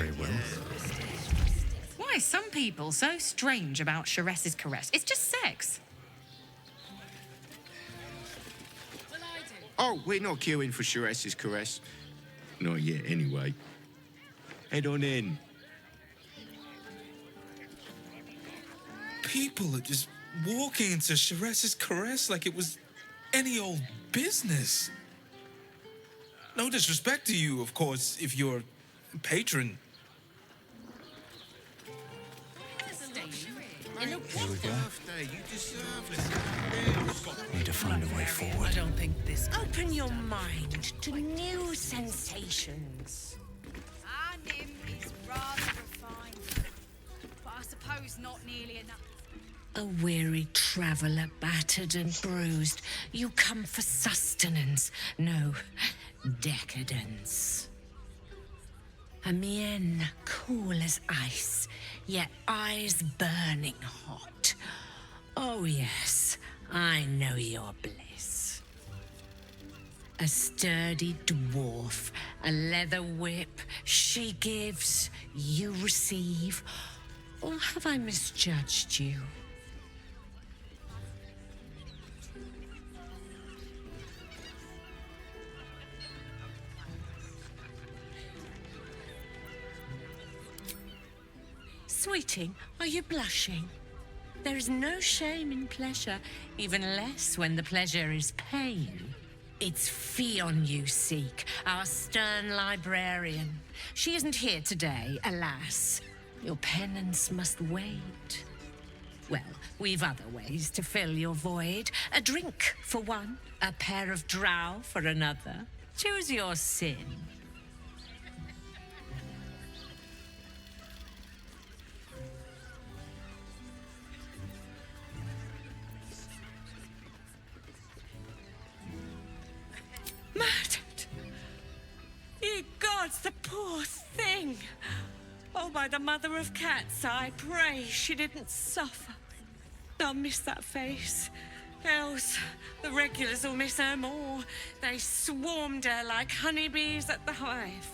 very well. Why are some people so strange about Ezezg's caress? It's just sex. Oh, we're not queuing for Ezezg's caress. Not yet, anyway. Head on in. People are just walking into Ezezg's caress like it was any old business. No disrespect to you, of course, if you're a patron. Here we go. Need to find a way forward. I don't think this... Open your mind to new sensations. Our Nim is rather refined, but I suppose not nearly enough. A weary traveller, battered and bruised, you come for sustenance, no, decadence. A mien cool as ice, yet eyes burning hot. Oh yes, I know your bliss. A sturdy dwarf, a leather whip, she gives, you receive. Or have I misjudged you? Sweeting, are you blushing? There is no shame in pleasure, even less when the pleasure is pain. It's Fionn you seek, our stern librarian. She isn't here today, alas. Your penance must wait. Well, we've other ways to fill your void. A drink for one, a pair of drow for another. Choose your sin. Murdered! Ye gods, the poor thing! Oh, by the mother of cats, I pray she didn't suffer. I'll miss that face. Else, the regulars will miss her more. They swarmed her like honeybees at the hive.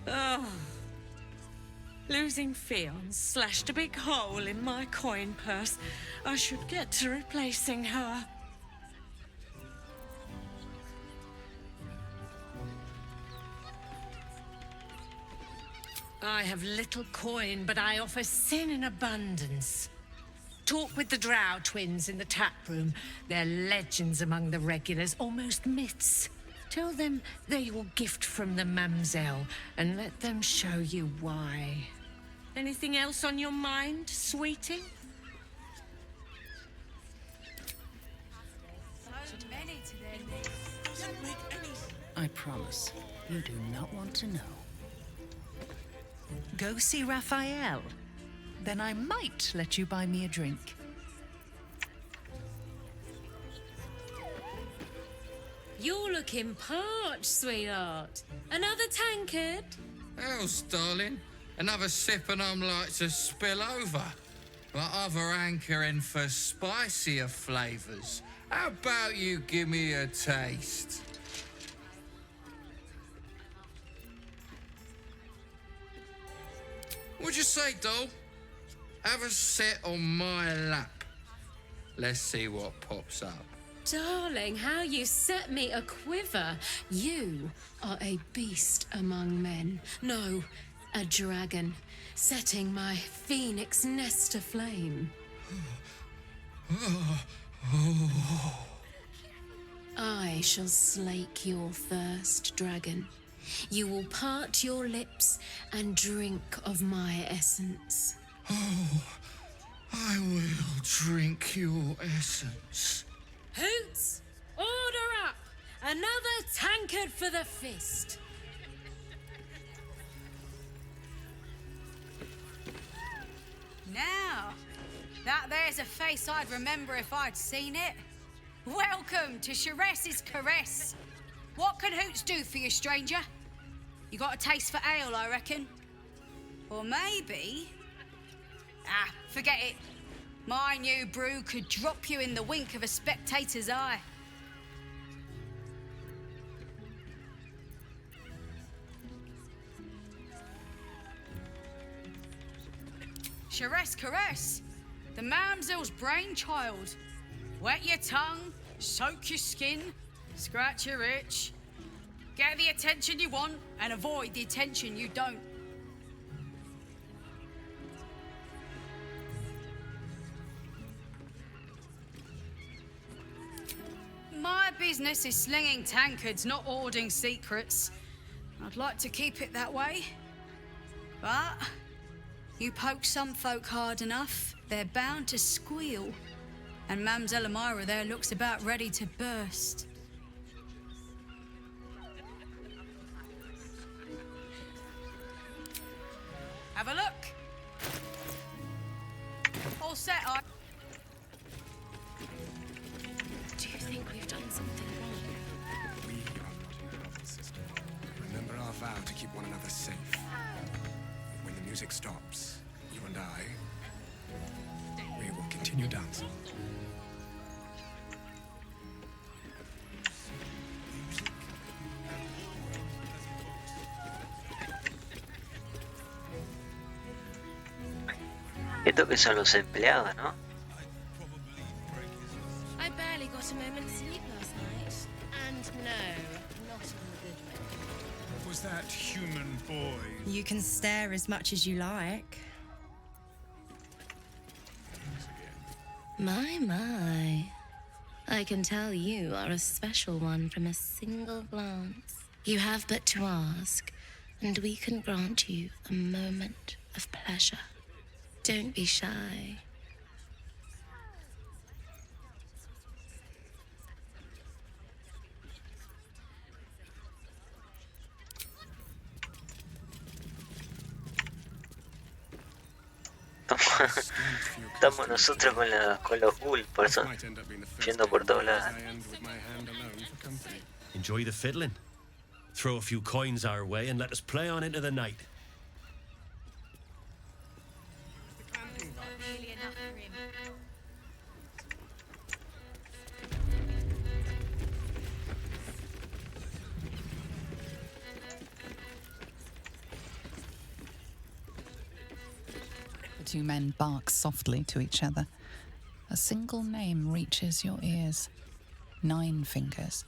Oh. Losing Fionn slashed a big hole in my coin purse. I should get to replacing her. I have little coin, but I offer sin in abundance. Talk with the Drow twins in the tap room. They're legends among the regulars, almost myths. Tell them they're your gift from the Mamselle, and let them show you why. Anything else on your mind, sweeting? So many to their names. I promise, you do not want to know. Go see Raphael. Then I might let you buy me a drink. You're looking parched, sweetheart. Another tankard? Else, darling. Another sip and I'm like to spill over. Like other hankering for spicier flavours. How about you give me a taste? What'd you say, doll? Have a sit on my lap. Let's see what pops up. Darling, how you set me a quiver. You are a beast among men. No, a dragon, setting my phoenix nest aflame. I shall slake your thirst, dragon. You will part your lips and drink of my essence. Oh, I will drink your essence. Hoots, order up! Another tankard for the fist. Now, that there's a face I'd remember if I'd seen it. Welcome to Ezezg's caress. What can Hoots do for you, stranger? You got a taste for ale, I reckon. Or maybe... Ah, forget it. My new brew could drop you in the wink of a spectator's eye. Sheress Caress, the mamsel's brainchild. Wet your tongue, soak your skin, scratch your itch. Get the attention you want and avoid the attention you don't. My business is slinging tankards, not hoarding secrets. I'd like to keep it that way. But you poke some folk hard enough, they're bound to squeal. And Mamselle Elmira there looks about ready to burst. Have a look. All set, Do you think we've done something wrong? We are not your brother's sister. Remember our vow to keep one another safe. When the music stops, you and I, we will continue dancing. Esto que son los empleados, ¿no? I barely got a moment's sleep last night. And no, not in the good way. Was that human boy? You can stare as much as you like. My. I can tell you are a special one from a single glance. You have but to ask, and we can grant you a moment of pleasure. Don't be shy. Estamos nosotros con los ghouls, por eso yendo por todos lados. Enjoy the fiddling. Throw a few coins our way and let us play on into the night. The two men bark softly to each other. A single name reaches your ears. Nine Fingers.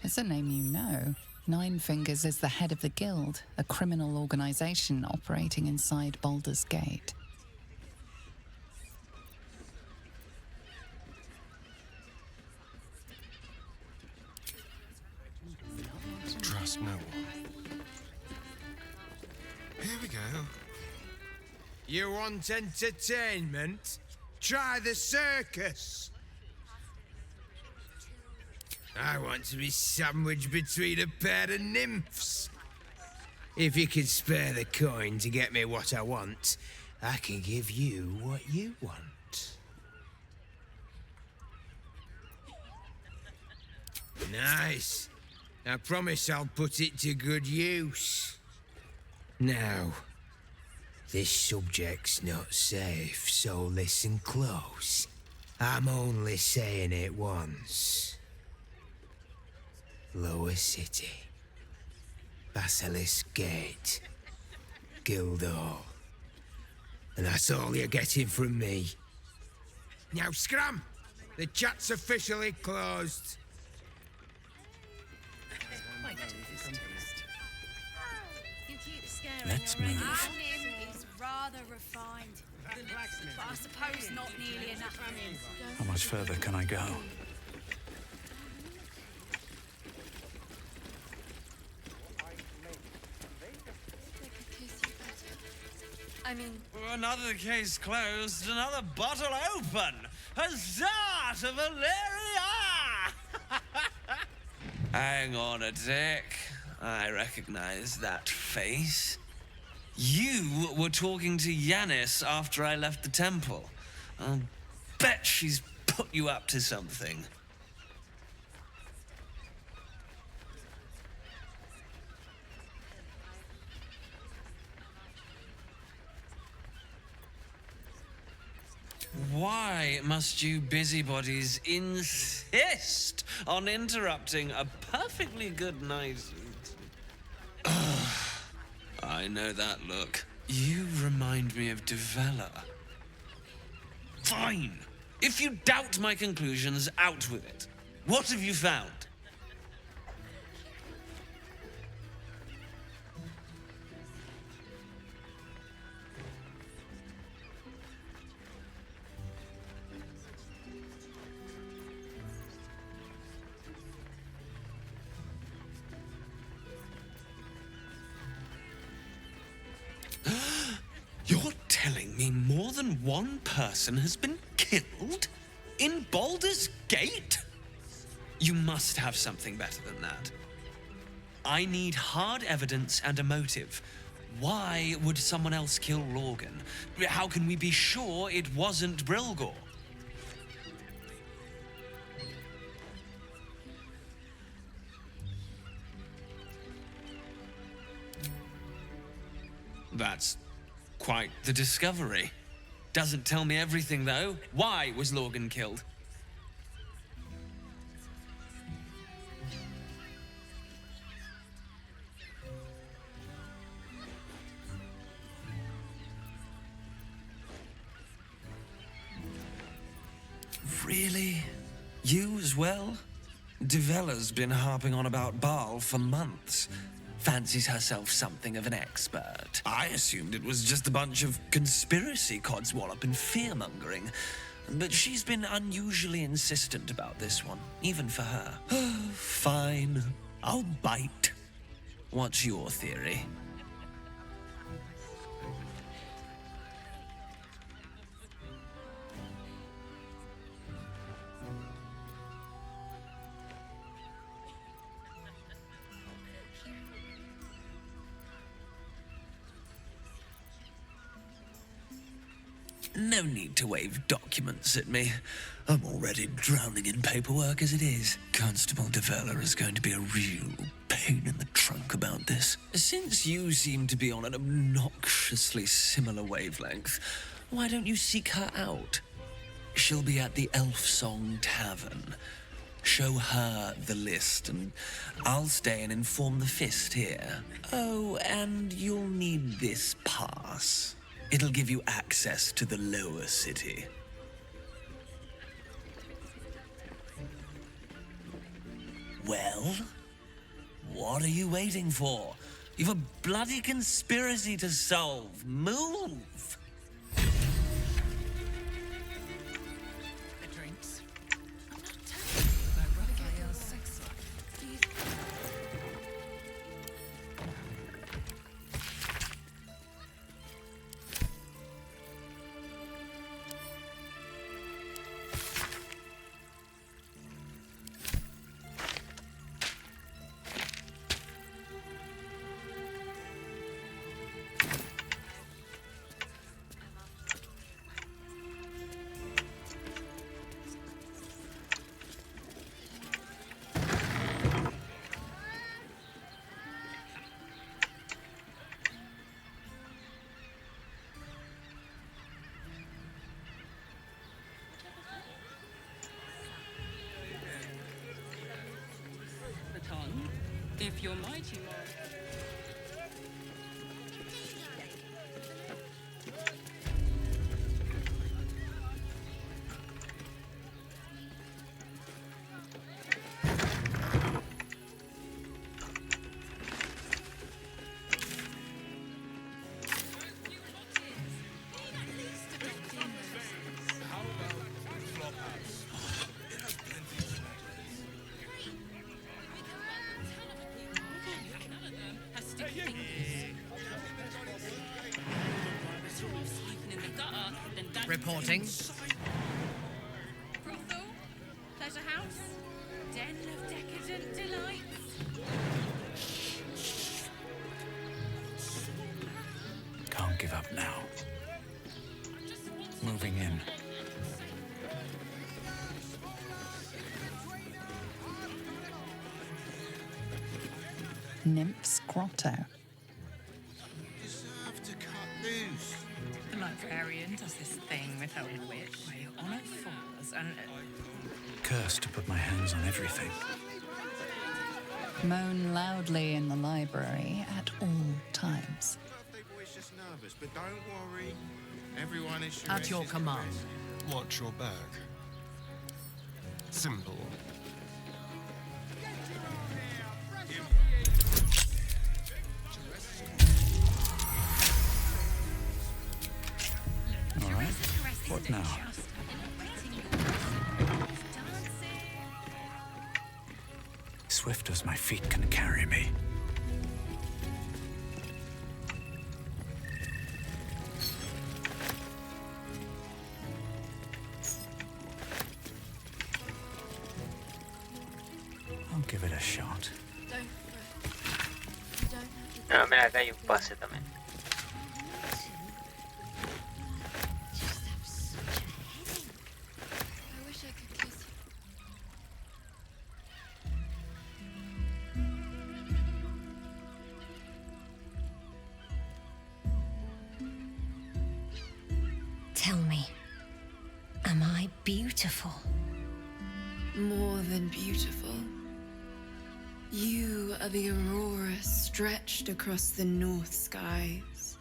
It's a name you know. Nine Fingers is the head of the Guild, a criminal organization operating inside Baldur's Gate. Trust no one. Here we go. You want entertainment? Try the circus. I want to be sandwiched between a pair of nymphs. If you can spare the coin to get me what I want, I can give you what you want. Nice. I promise I'll put it to good use. Now, this subject's not safe, so listen close. I'm only saying it once. Lower City, Basilisk Gate, Guildhall. And that's all you're getting from me. Now scram! The chat's officially closed. Let's move. Nim is rather refined, but I suppose not nearly enough. How much further can I go? I mean... Another case closed, another bottle open! Huzzah to Valeria! Hang on a tick. I recognize that face. You were talking to Yanis after I left the temple. I'll bet she's put you up to something. Why must you busybodies insist on interrupting a perfectly good night? I know that look. You remind me of Devella. Fine. If you doubt my conclusions, out with it. What have you found? You're telling me more than one person has been killed? In Baldur's Gate? You must have something better than that. I need hard evidence and a motive. Why would someone else kill Lorgan? How can we be sure it wasn't Brilgor? That's quite the discovery. Doesn't tell me everything, though. Why was Lorgan killed? Really? You as well? Devella's been harping on about Baal for months. Fancies herself something of an expert. I assumed it was just a bunch of conspiracy codswallop and fear-mongering. But she's been unusually insistent about this one, even for her. Fine, I'll bite. What's your theory? No need to wave documents at me. I'm already drowning in paperwork as it is. Constable Devella is going to be a real pain in the trunk about this. Since you seem to be on an obnoxiously similar wavelength, why don't you seek her out? She'll be at the Elf Song Tavern. Show her the list, and I'll stay and inform the Fist here. Oh, and you'll need this pass. It'll give you access to the lower city. Well, what are you waiting for? You've a bloody conspiracy to solve. Move! If you're mighty, Reporting. Brothel, pleasure house, den of decadent delights. Can't give up now. Moving in. Nymph's Grotto. Deserve to cut loose. The librarian does this thing with her wit where you're on all fours and... Cursed to put my hands on everything. Moan loudly in the library at all times. Birthday boy's just nervous, but don't worry. Everyone is At your command. Watch your back. Simple. All right. What now? Swift as my feet can carry me. I'll give it a shot. No, mira, acá hay un pase también. Tell me, am I beautiful? More than beautiful. You are the aurora stretched across the north skies.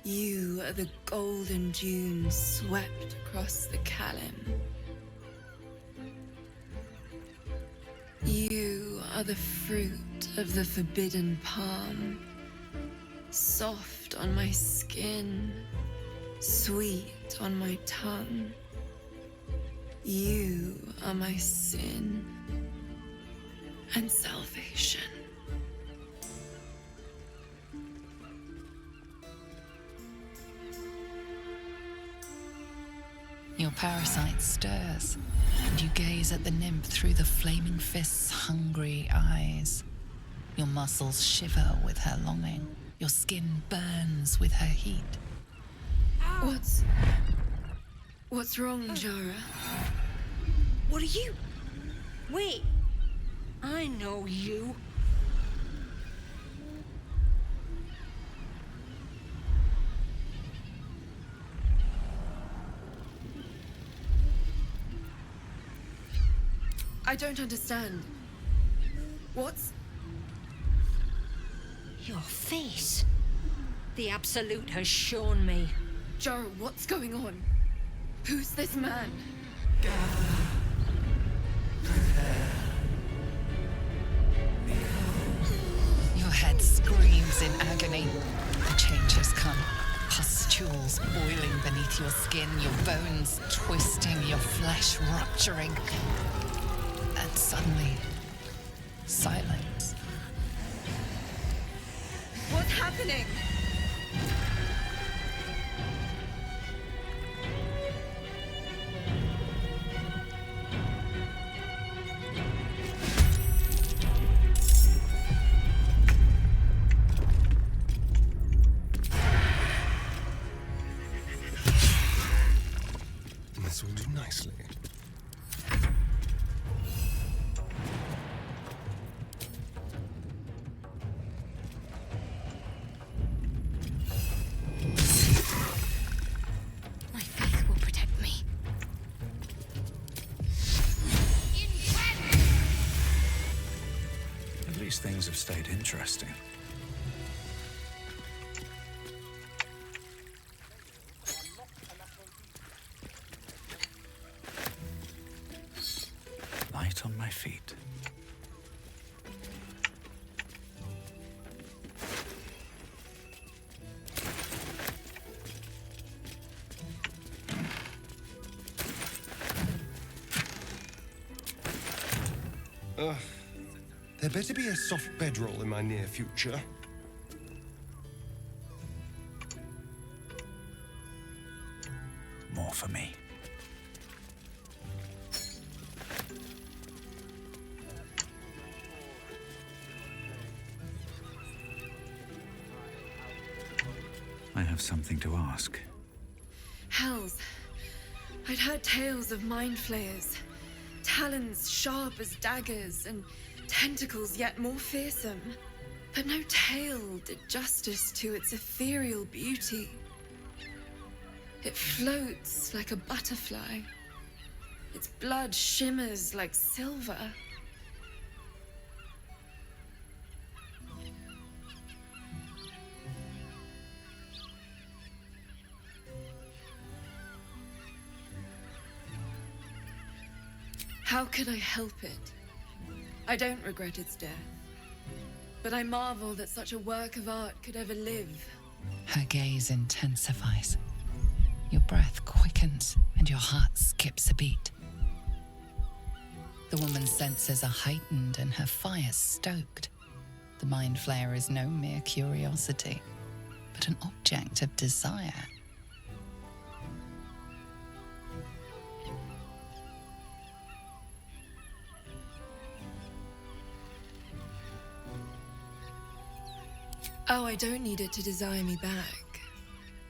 You are the golden dunes swept across the Kalim. You are the fruit of the forbidden palm, soft on my skin, sweet on my tongue. You are my sin and salvation. Your parasite stirs, and you gaze at the nymph through the flaming fist's hungry eyes. Your muscles shiver with her longing. Your skin burns with her heat. What's wrong, Jara? What are you? Wait. I know you. I don't understand. What's... Your face. The Absolute has shown me. Jara, what's going on? Who's this man? Your head screams in agony. The change has come. Pustules boiling beneath your skin, your bones twisting, your flesh rupturing. And suddenly, silence. What's happening? This will do nicely. My faith will protect me. At least things have stayed interesting. Light on my feet. There better be a soft bedroll in my near future. More for me. I have something to ask. Hells. I'd heard tales of mind flayers. Talons sharp as daggers and tentacles yet more fearsome. But no tale did justice to its ethereal beauty. It floats like a butterfly. Its blood shimmers like silver. How could I help it? I don't regret its death. But I marvel that such a work of art could ever live. Her gaze intensifies. Your breath quickens and your heart skips a beat. The woman's senses are heightened and her fire stoked. The mind flayer is no mere curiosity, but an object of desire. Oh, I don't need it to desire me back.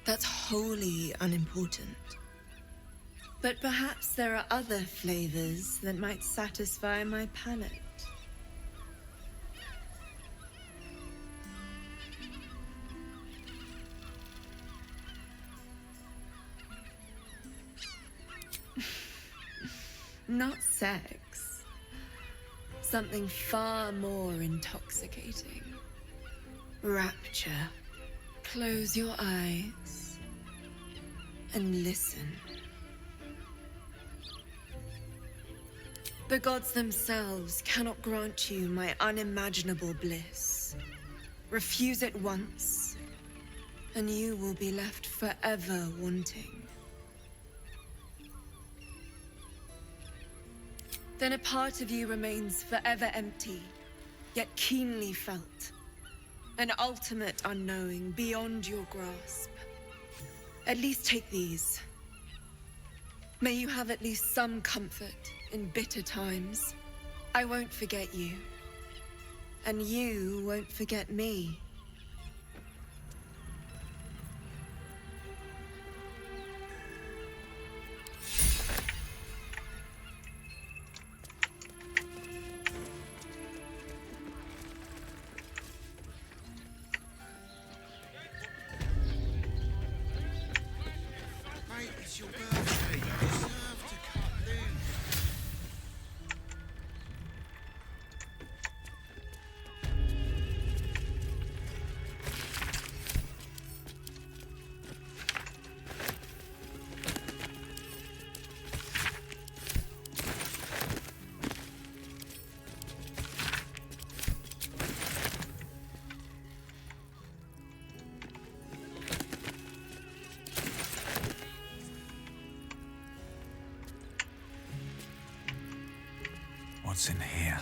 That's wholly unimportant. But perhaps there are other flavors that might satisfy my palate. Not sex. Something far more intoxicating. Rapture. Close your eyes and listen. The gods themselves cannot grant you my unimaginable bliss. Refuse it once, and you will be left forever wanting. Then a part of you remains forever empty, yet keenly felt. An ultimate unknowing beyond your grasp. At least take these. May you have at least some comfort in bitter times. I won't forget you. And you won't forget me. What's in here?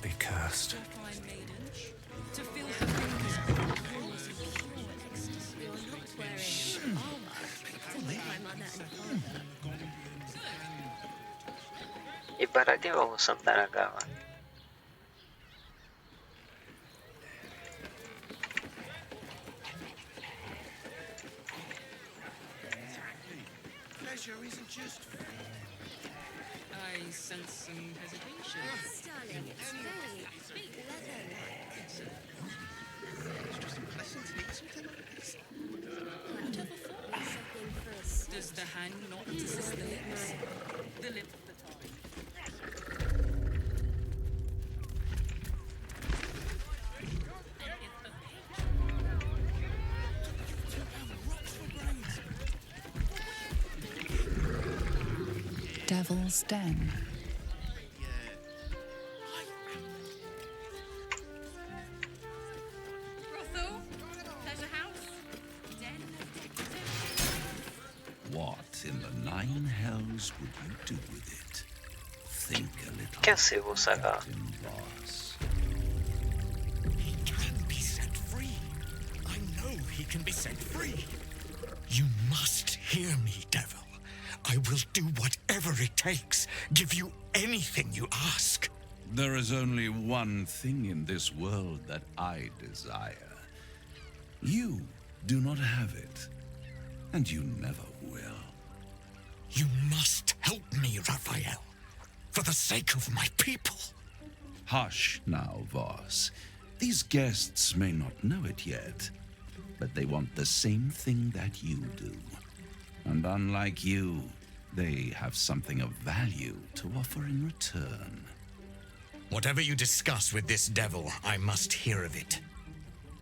Be cursed. To feel her fingers pulse in pure ecstasy. You're not wearing armor. My mother and father. ¿Y para qué vamos a andar acá, man? Pleasure isn't just. I sense some hesitation. Yes, darling, it's very leather-like. It's just pleasant to eat something like this. Whatever form something for us. Does the hand not assist the lips? The lip of the tongue. Devil's Den. Brothel, pleasure house, den of decorative. What in the nine hells would you do with it? Think a little. ¿Qué hace vos acá? He can be set free. I know he can be set free. You must hear me, devil. I will do whatever it takes. Give you anything you ask. There is only one thing in this world that I desire. You do not have it, and you never will. You must help me, Raphael, for the sake of my people. Hush now, Voss. These guests may not know it yet, but they want the same thing that you do. And unlike you, they have something of value to offer in return. Whatever you discuss with this devil, I must hear of it.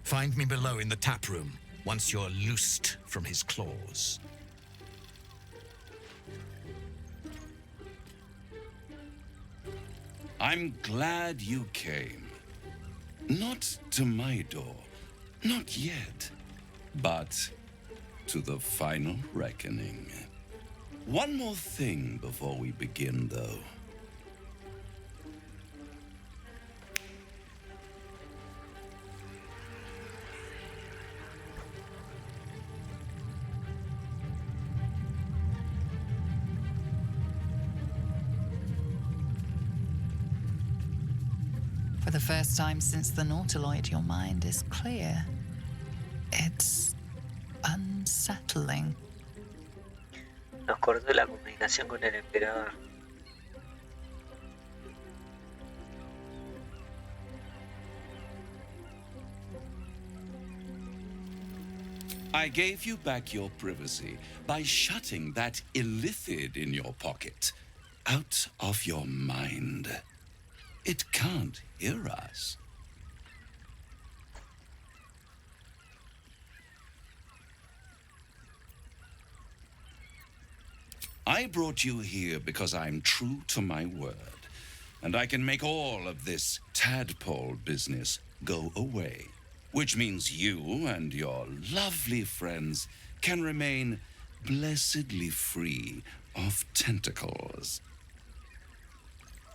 Find me below in the tap room, once you're loosed from his claws. I'm glad you came. Not to my door, not yet, but to the final reckoning. One more thing before we begin, though. For the first time since the Nautiloid, your mind is clear. It's unsettling. Nos cortó la comunicación con el emperador. I gave you back your privacy by shutting that illithid in your pocket out of your mind. It can't hear us. I brought you here because I'm true to my word, and I can make all of this tadpole business go away, which means you and your lovely friends can remain blessedly free of tentacles.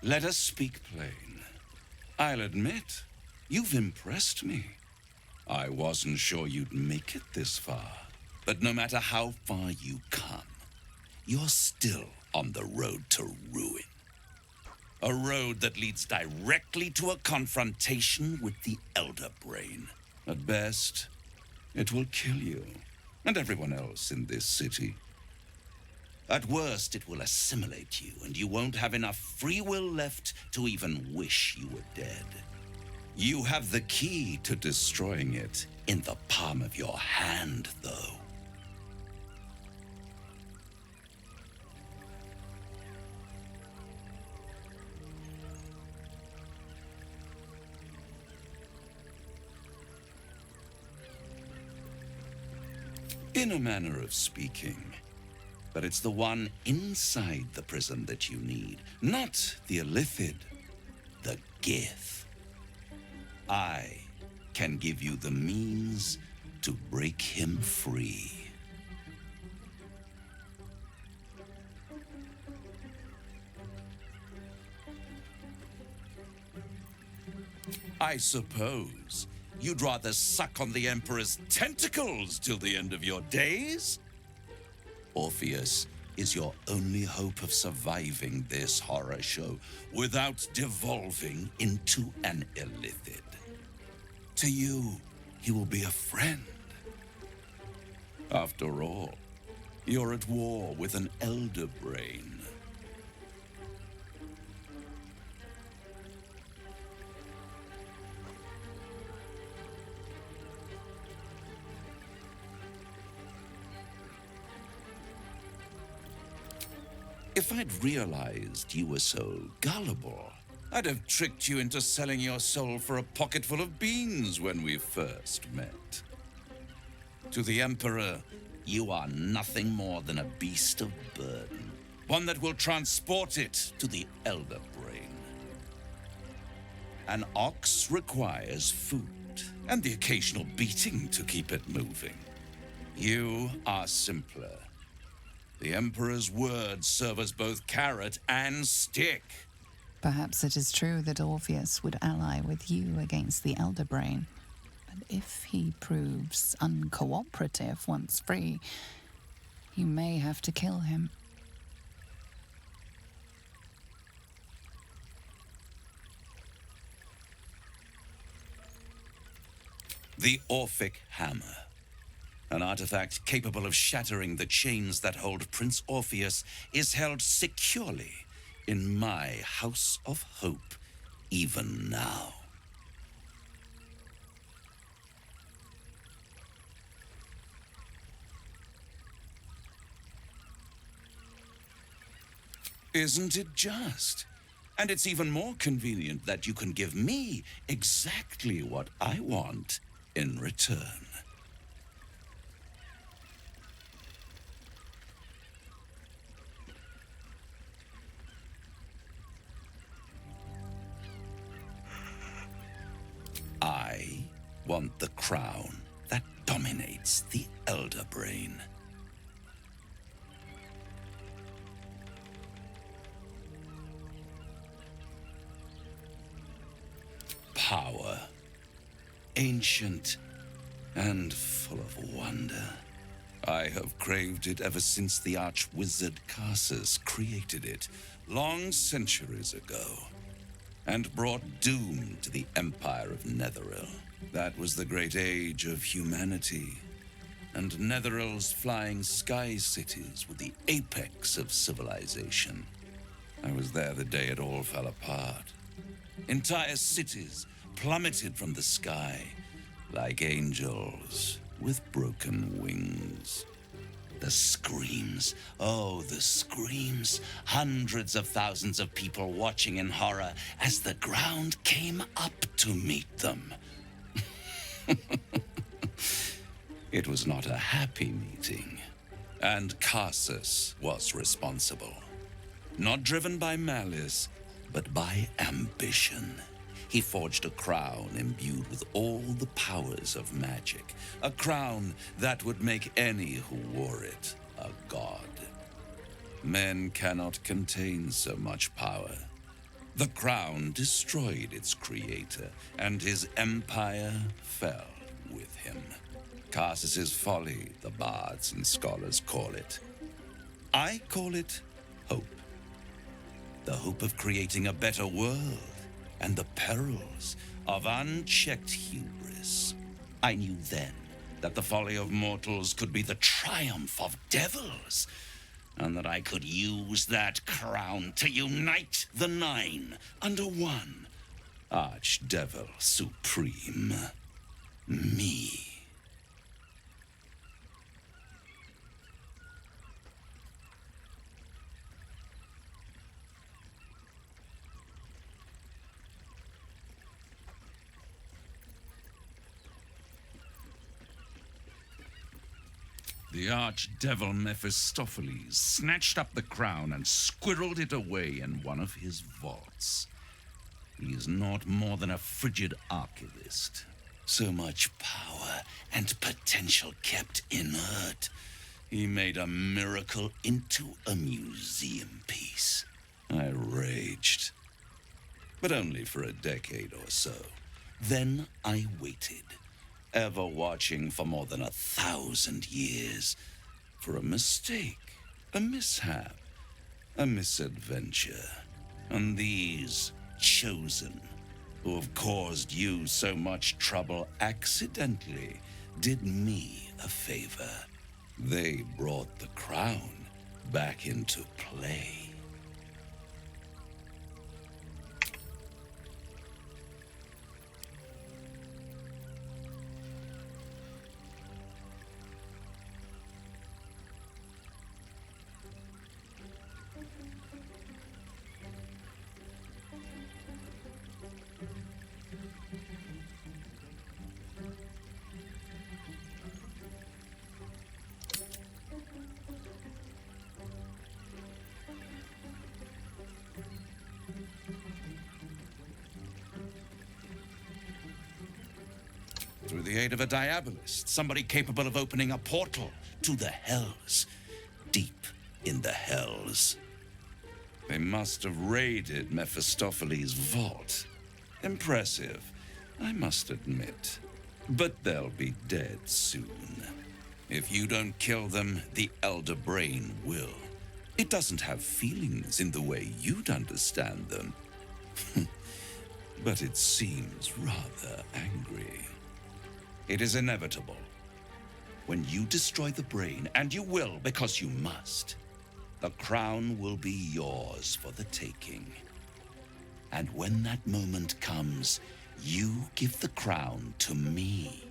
Let us speak plain. I'll admit, you've impressed me. I wasn't sure you'd make it this far, but no matter how far you come, you're still on the road to ruin. A road that leads directly to a confrontation with the Elder Brain. At best, it will kill you and everyone else in this city. At worst, it will assimilate you, and you won't have enough free will left to even wish you were dead. You have the key to destroying it in the palm of your hand, though. In a manner of speaking. But it's the one inside the prison that you need, not the illithid, the Gith. I can give you the means to break him free. I suppose you'd rather suck on the Emperor's tentacles till the end of your days? Orpheus is your only hope of surviving this horror show without devolving into an illithid. To you, he will be a friend. After all, you're at war with an Elder Brain. If I'd realized you were so gullible, I'd have tricked you into selling your soul for a pocketful of beans when we first met. To the Emperor, you are nothing more than a beast of burden, One that will transport it to the Elder Brain. An ox requires food, and the occasional beating to keep it moving. You are simpler. The Emperor's words serve as both carrot and stick. Perhaps it is true that Orpheus would ally with you against the Elder Brain. But if he proves uncooperative once free, you may have to kill him. The Orphic Hammer. An artifact capable of shattering the chains that hold Prince Orpheus is held securely in my House of Hope, even now. Isn't it just? And it's even more convenient that you can give me exactly what I want in return. I want the crown that dominates the Elder Brain. Power. Ancient and full of wonder. I have craved it ever since the arch-wizard Carsus created it, long centuries ago, and brought doom to the Empire of Netheril. That was the great age of humanity, and Netheril's flying sky cities were the apex of civilization. I was there the day it all fell apart. Entire cities plummeted from the sky like angels with broken wings. The screams, oh, the screams. Hundreds of thousands of people watching in horror as the ground came up to meet them. It was not a happy meeting, and Carsus was responsible. Not driven by malice, but by ambition. He forged a crown imbued with all the powers of magic. A crown that would make any who wore it a god. Men cannot contain so much power. The crown destroyed its creator, and his empire fell with him. Carsus's folly, the bards and scholars call it. I call it hope. The hope of creating a better world, and the perils of unchecked hubris. I knew then that the folly of mortals could be the triumph of devils, and that I could use that crown to unite the Nine under one Archdevil Supreme. Me. The archdevil Mephistopheles snatched up the crown and squirreled it away in one of his vaults. He is not more than a frigid archivist. So much power and potential kept inert. He made a miracle into a museum piece. I raged. But only for a decade or so. Then I waited. Ever watching for more than 1,000 years for a mistake, a mishap, a misadventure. And these chosen, who have caused you so much trouble accidentally, did me a favor. They brought the crown back into play. Through the aid of a diabolist, somebody capable of opening a portal to the hells. Deep in the hells. They must have raided Mephistopheles' vault. Impressive, I must admit. But they'll be dead soon. If you don't kill them, the Elder Brain will. It doesn't have feelings in the way you'd understand them. But it seems rather angry. It is inevitable. When you destroy the brain, and you will because you must, the crown will be yours for the taking. And when that moment comes, you give the crown to me.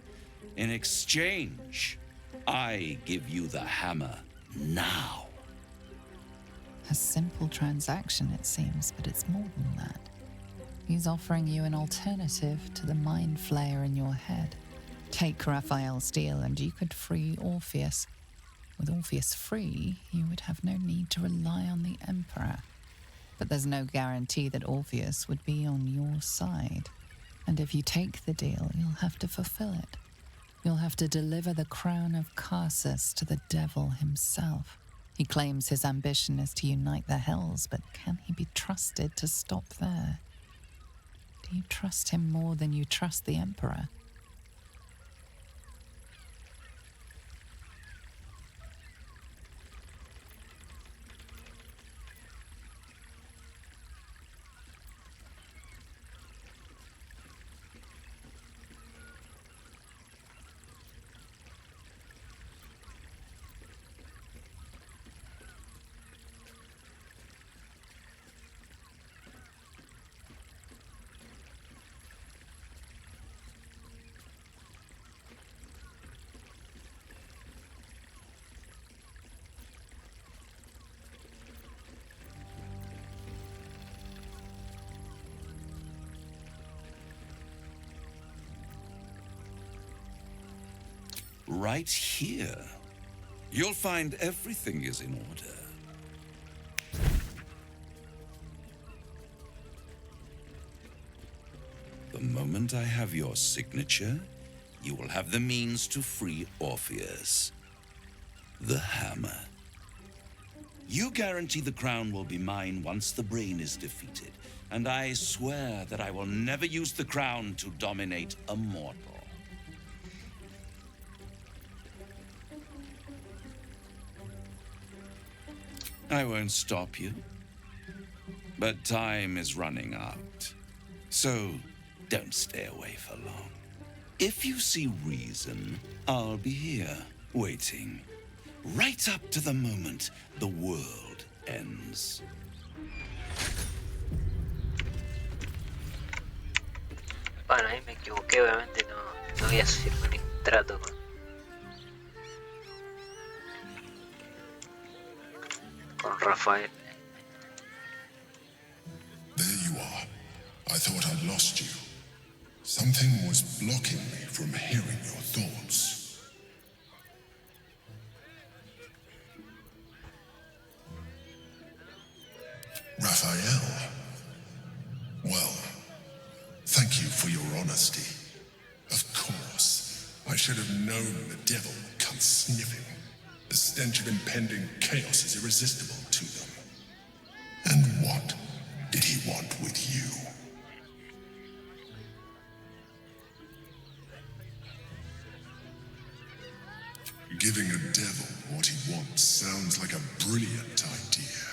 In exchange, I give you the hammer now. A simple transaction, it seems, but it's more than that. He's offering you an alternative to the mind flayer in your head. Take Raphael's deal and you could free Orpheus. With Orpheus free, you would have no need to rely on the Emperor. But there's no guarantee that Orpheus would be on your side. And if you take the deal, you'll have to fulfill it. You'll have to deliver the crown of Carsus to the devil himself. He claims his ambition is to unite the hells, but can he be trusted to stop there? Do you trust him more than you trust the Emperor? Right here. You'll find everything is in order. The moment I have your signature, you will have the means to free Orpheus. The hammer. You guarantee the crown will be mine once the brain is defeated, and I swear that I will never use the crown to dominate a mortal. I won't stop you, but time is running out, so don't stay away for long. If you see reason, I'll be here, waiting, right up to the moment the world ends. Bueno, ahí me equivoqué, obviamente no había firmado ningún trato con Rafael. There you are. I thought I'd lost you. Something was blocking me from hearing your thoughts. Raphael. Well, thank you for your honesty. Of course, I should have known the devil would come sniffing. The stench of impending chaos is irresistible to them. And what did he want with you? Giving a devil what he wants sounds like a brilliant idea.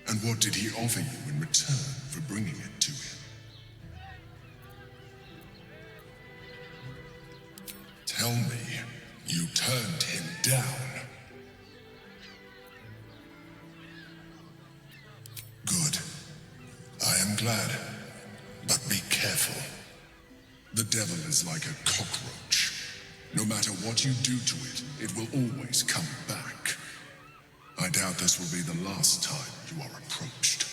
And what did he offer you in return for bringing it to him? Tell me, you turned him down. Good. I am glad. But be careful. The devil is like a cockroach. No matter what you do to it, it will always come back. I doubt this will be the last time you are approached.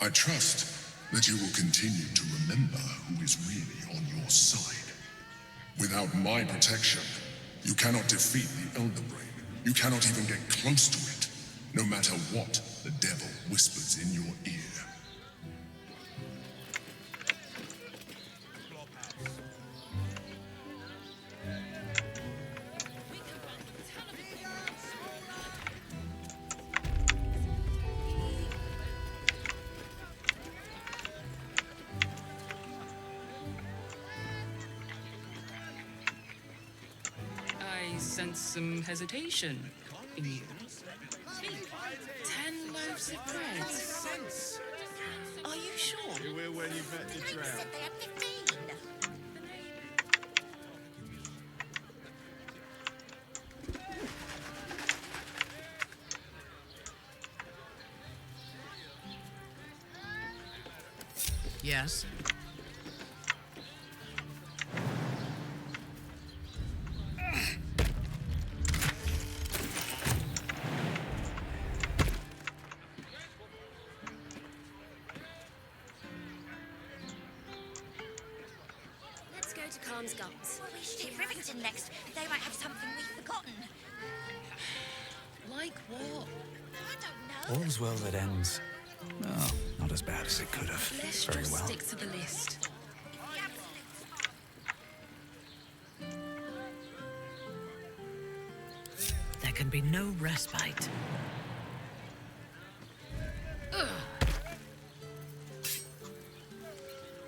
I trust that you will continue to remember who is really on your side. Without my protection, you cannot defeat the Elder Brain. You cannot even get close to it, no matter what the devil whispers in your ear. sense some hesitation in you. Speak. 10 loaves of bread. Sense. Are you sure? You will when you've met the drought. Yes. Let's go to Calm's Gums. Well, we should hit Rivington next. They might have something we've forgotten. Like what? I don't know. All's well that ends. Oh, not as bad as it could have. Let's Very just well. stick to the list. There can be no respite.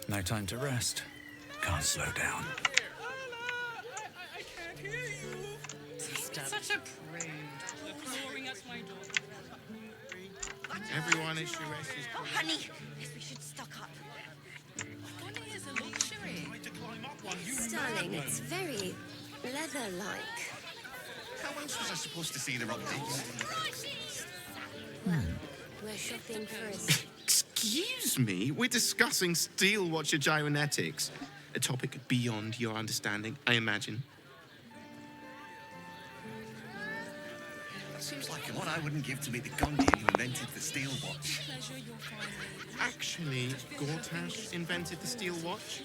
No time to rest. Can't slow down. Such a prude. Clawing at my door. Everyone is Shirese's. Oh, honey, yes, we should stock up. Money is a luxury. Darling, it's very leather-like. How else was I supposed to see the optics? Well, we're shopping for Excuse me? We're discussing steel watcher gyromatics. A topic beyond your understanding, I imagine. Seems like what I wouldn't give to meet the Gondian who invented the steel watch. Actually, Gortash invented the steel watch?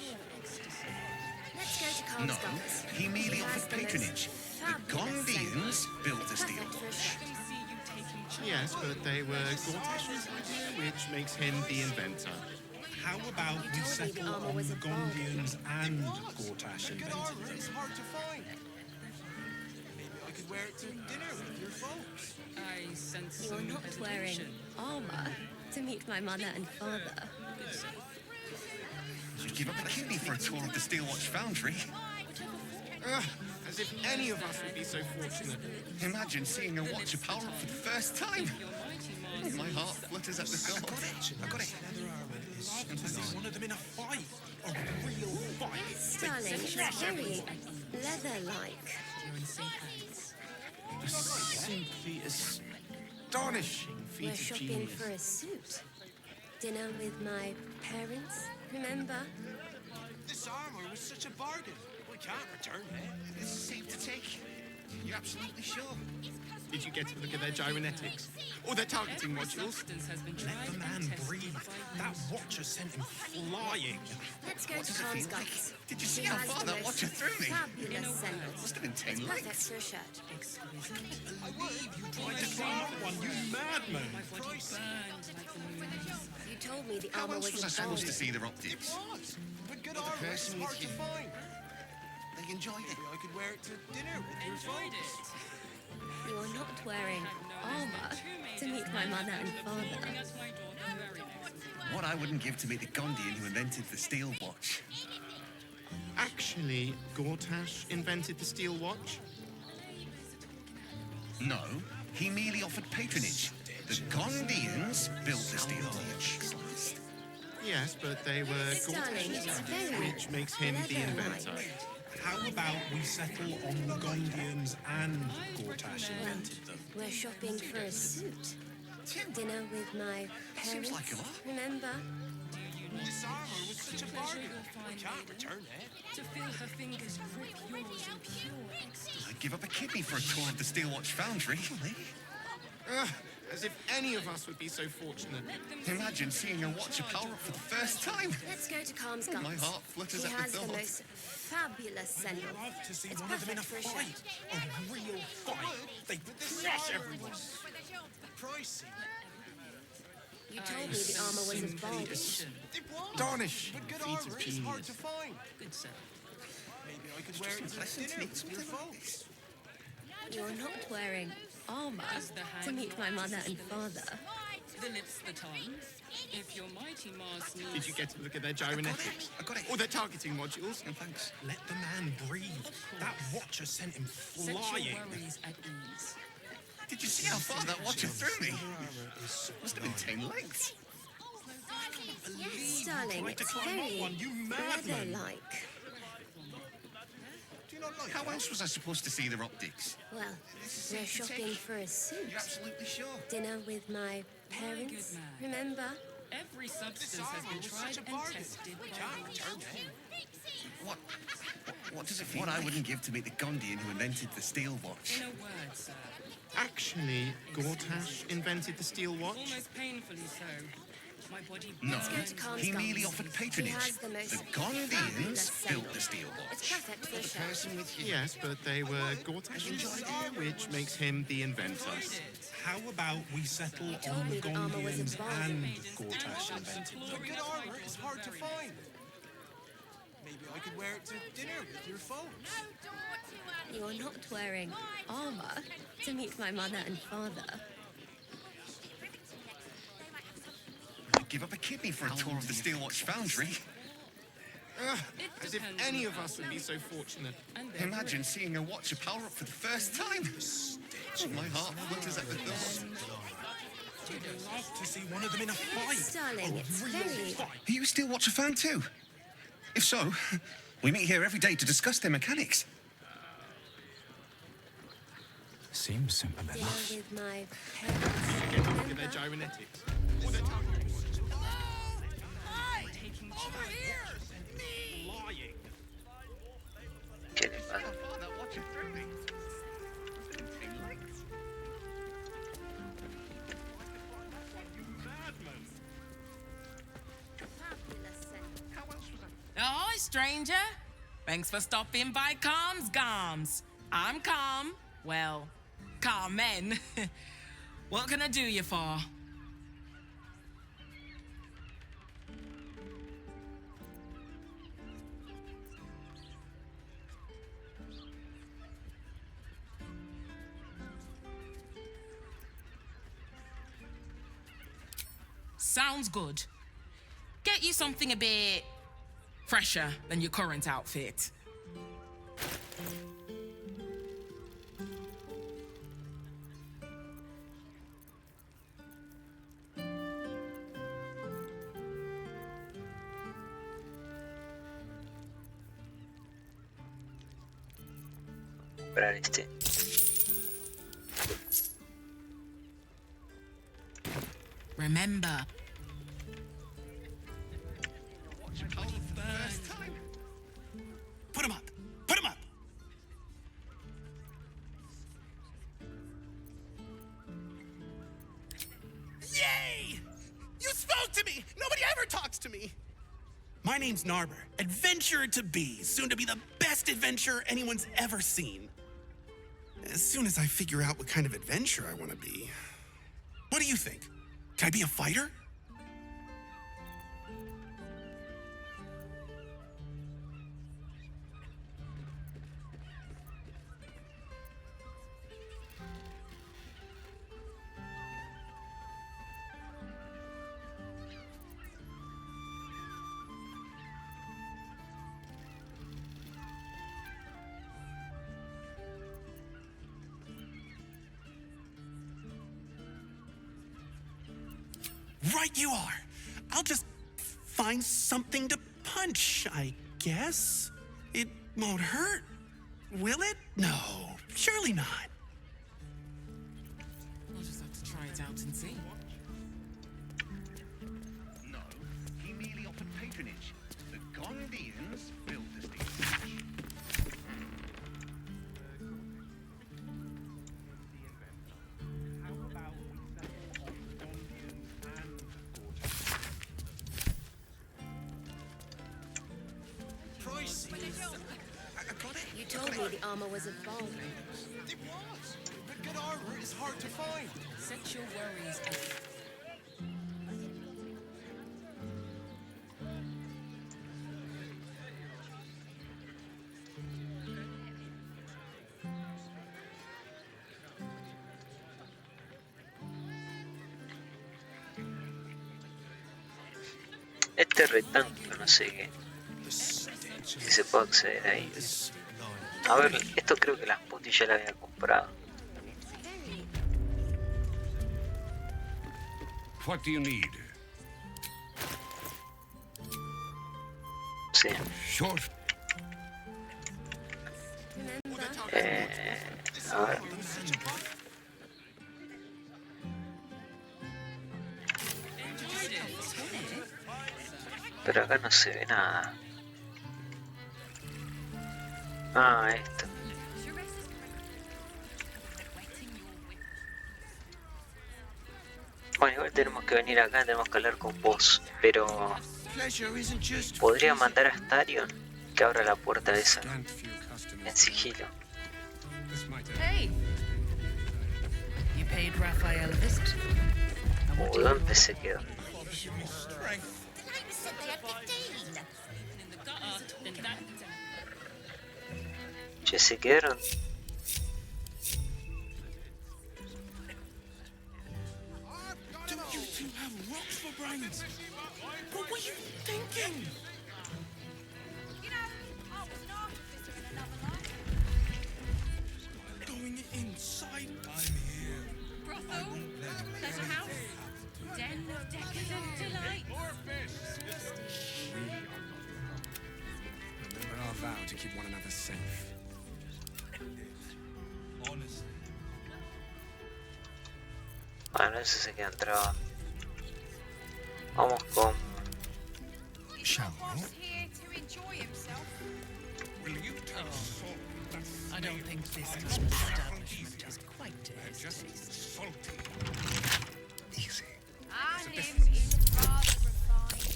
Let's go to Calm's No, Gums. he merely It has offered the most patronage. The fabulous Gondians scent. built the steel Perfect for a watch. chef. Yes, but they were Gortash's idea, which makes him the inventor. How about we settle on the Gondians and Gortash invented this? I could wear it to dinner with your folks. I sense You're some not wearing hesitation. armor to meet my mother and father. You'd give up a kidney for a tour of the steel watch foundry. Ugh, as if any of us would be so fortunate. Imagine seeing a watch power up for the first time. My heart flutters at the thought. I got it. One of them in a fight. A real fight. Yes, darling, it's very leather-like. A simply astonishing feat We're of shopping genius. for a suit. Dinner with my parents, remember? This armor was such a bargain. We can't return it. It's safe to take. You're absolutely sure? Did you get to look at their gyromatics? Or their targeting modules? Let the man breathe. That watcher sent him flying. Let's go to Calm's Gums. Did you She see how has far the that most watcher threw me? Fabulous scent. Must have been 10 It's perfect legs. for a shirt. I believe you tried to climb up one, you madman. You told me the How armor else was I was a supposed to bone. see their optics? But good The armor is person hard with to you. find. They enjoyed it. I could wear it to dinner with your folks. You are not wearing armor to meet my mother and father. What I wouldn't give to meet the Gondian who invented the steel watch. Actually, Gortash invented the steel watch? No, he merely offered patronage. The Gondians built the steel watch. Yes, but they were Darling, Gortash's it's idea, very which makes him the leather-like. inventor. How about we settle on the Gondians and Gortash invented them? We're shopping for a suit. Dinner with my parents, like a lot. remember? This armor was such a bargain. We can't return it. To feel her fingers grip yours in pure ecstasy. I'd give up a kidney for a tour of the steel watch foundry. Ugh, as if any of us would be so fortunate. Imagine seeing a watcher power up for the first time. Let's go to Calm's Gums. My heart flutters She at the has the thought. most fabulous scent. I'd love to see It's one of them in a perfect for a fight. shirt. A real fight. They crush everyone. Pricey. You told me the armor was a bargain. Astonishing But good feat armor of is hard genius. to find. Good sir. Maybe I could wear it to dinner with your folks. You're not wearing armor to meet my mother and father. the lips, the tongue. If your mighty Mars needs... Did you get to look at their gyrometics? I got it. Or their targeting modules? No, thanks. Let the man breathe. That watcher sent him Set flying. your worries at ease. Did you see how far that watcher threw me? Must have been 10 lengths. Yes, darling, Tried to it's climb up very one, you madman. leather-like. Do you not like How else was I supposed to see their optics? Well, we're shopping for a suit. You're absolutely sure? Dinner with my parents, man. remember? Every substance has been tried and tested by What does it feel? What I wouldn't give to meet the Gondian who invented the steel watch. In a word, sir. Actually, Gortash invented the steel watch. Almost painfully so. My body No, Let's go to Khan's he merely Gums. offered He patronage. has the most The fabulous Gondians scent. built the steel watch. It's perfect for a The show. person with you. Yes, but they were Gortash's idea, which makes him the inventor. How about we settle told on me the the armor was a Gondians bargain. and Gortash invented But good armor is hard to find. Maybe I could wear it to dinner with your folks. You are not wearing armor to meet my mother and father. I'd give up a kidney for a tour of the steel watch foundry. As if any of us would be so fortunate. Imagine seeing a watcher power up for the first time. My heart flutters at the thought. I'd love to see one of them in a fight. Darling, it's very... Are you a steel watcher fan too? If so, we meet here every day to discuss their mechanics. Seems simple Dinner enough. with my parents, Look at their remember? gyrometics. Or their targeting modules. Over here! Me! Lying. ¿Qué le pasa? That watcher threw me. Must have been 10 lengths. Ahoy, stranger. Thanks for stopping by Calm's Gums. I'm Calm. Well, Carmen. What can I do you for? Sounds good. Get you something a bit fresher than your current outfit. Comprar este. Remember, Put him up! Put him up! Yay! You spoke to me! Nobody ever talks to me! My name's Narber, adventurer to be, soon to be the best adventurer anyone's ever seen. As soon as I figure out what kind of adventurer I want to be. What do you think? Can I be a fighter? Right you are. I'll just find something to punch, I guess. It won't hurt, will it? No, surely not. I'll just have to try it out and see. No, he merely offered patronage. The Gondians built the steel watch. You told me the armor was a bargain. It was. But good armor is hard to find. Set your worries at Este rectángulo, no sé qué. Si se puede acceder ahí. A ver, esto creo que las putis ya la había comprado. What do you need? Sí. Short. A ver. Pero acá no se ve nada. Ah, esto. Bueno, igual tenemos que venir acá, tenemos que hablar con vos, pero... ¿Podría mandar a Starion que abra la puerta esa? En sigilo. Hey! You paid Raphael a visit. ¿Dónde se quedó? Che, se quedaron. Don't you two have rocks for brains? What were you thinking? Going inside. I'm here. Brothel, pleasure house, den of decadent delight. Remember our vow to keep one another safe. Honestly. Bueno, ese se queda entrado. Vamos con... Shall we? I don't think this kind of establishment is quite to his taste. Easy. And him is rather refined.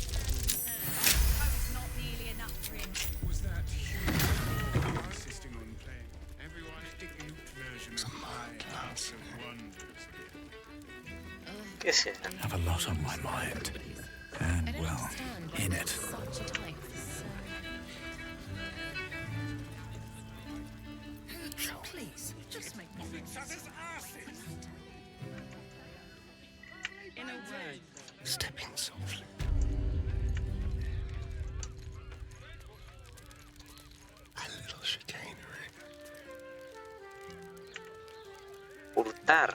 Oh, it's not nearly enough for him. Was that human insisting on playing everyone mute version of my House of Wonders? ¿Qué es eso? Have a lot on my mind. And, well, in it. Please, just make me in a word. Stepping softly. A little chicanery. Hurtar.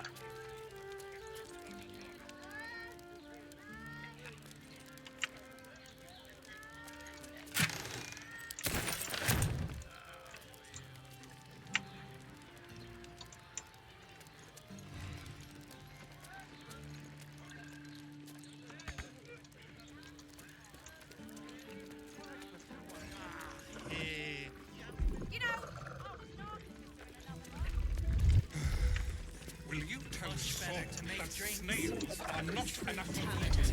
Will you tell Saul that snails are not enough to eat?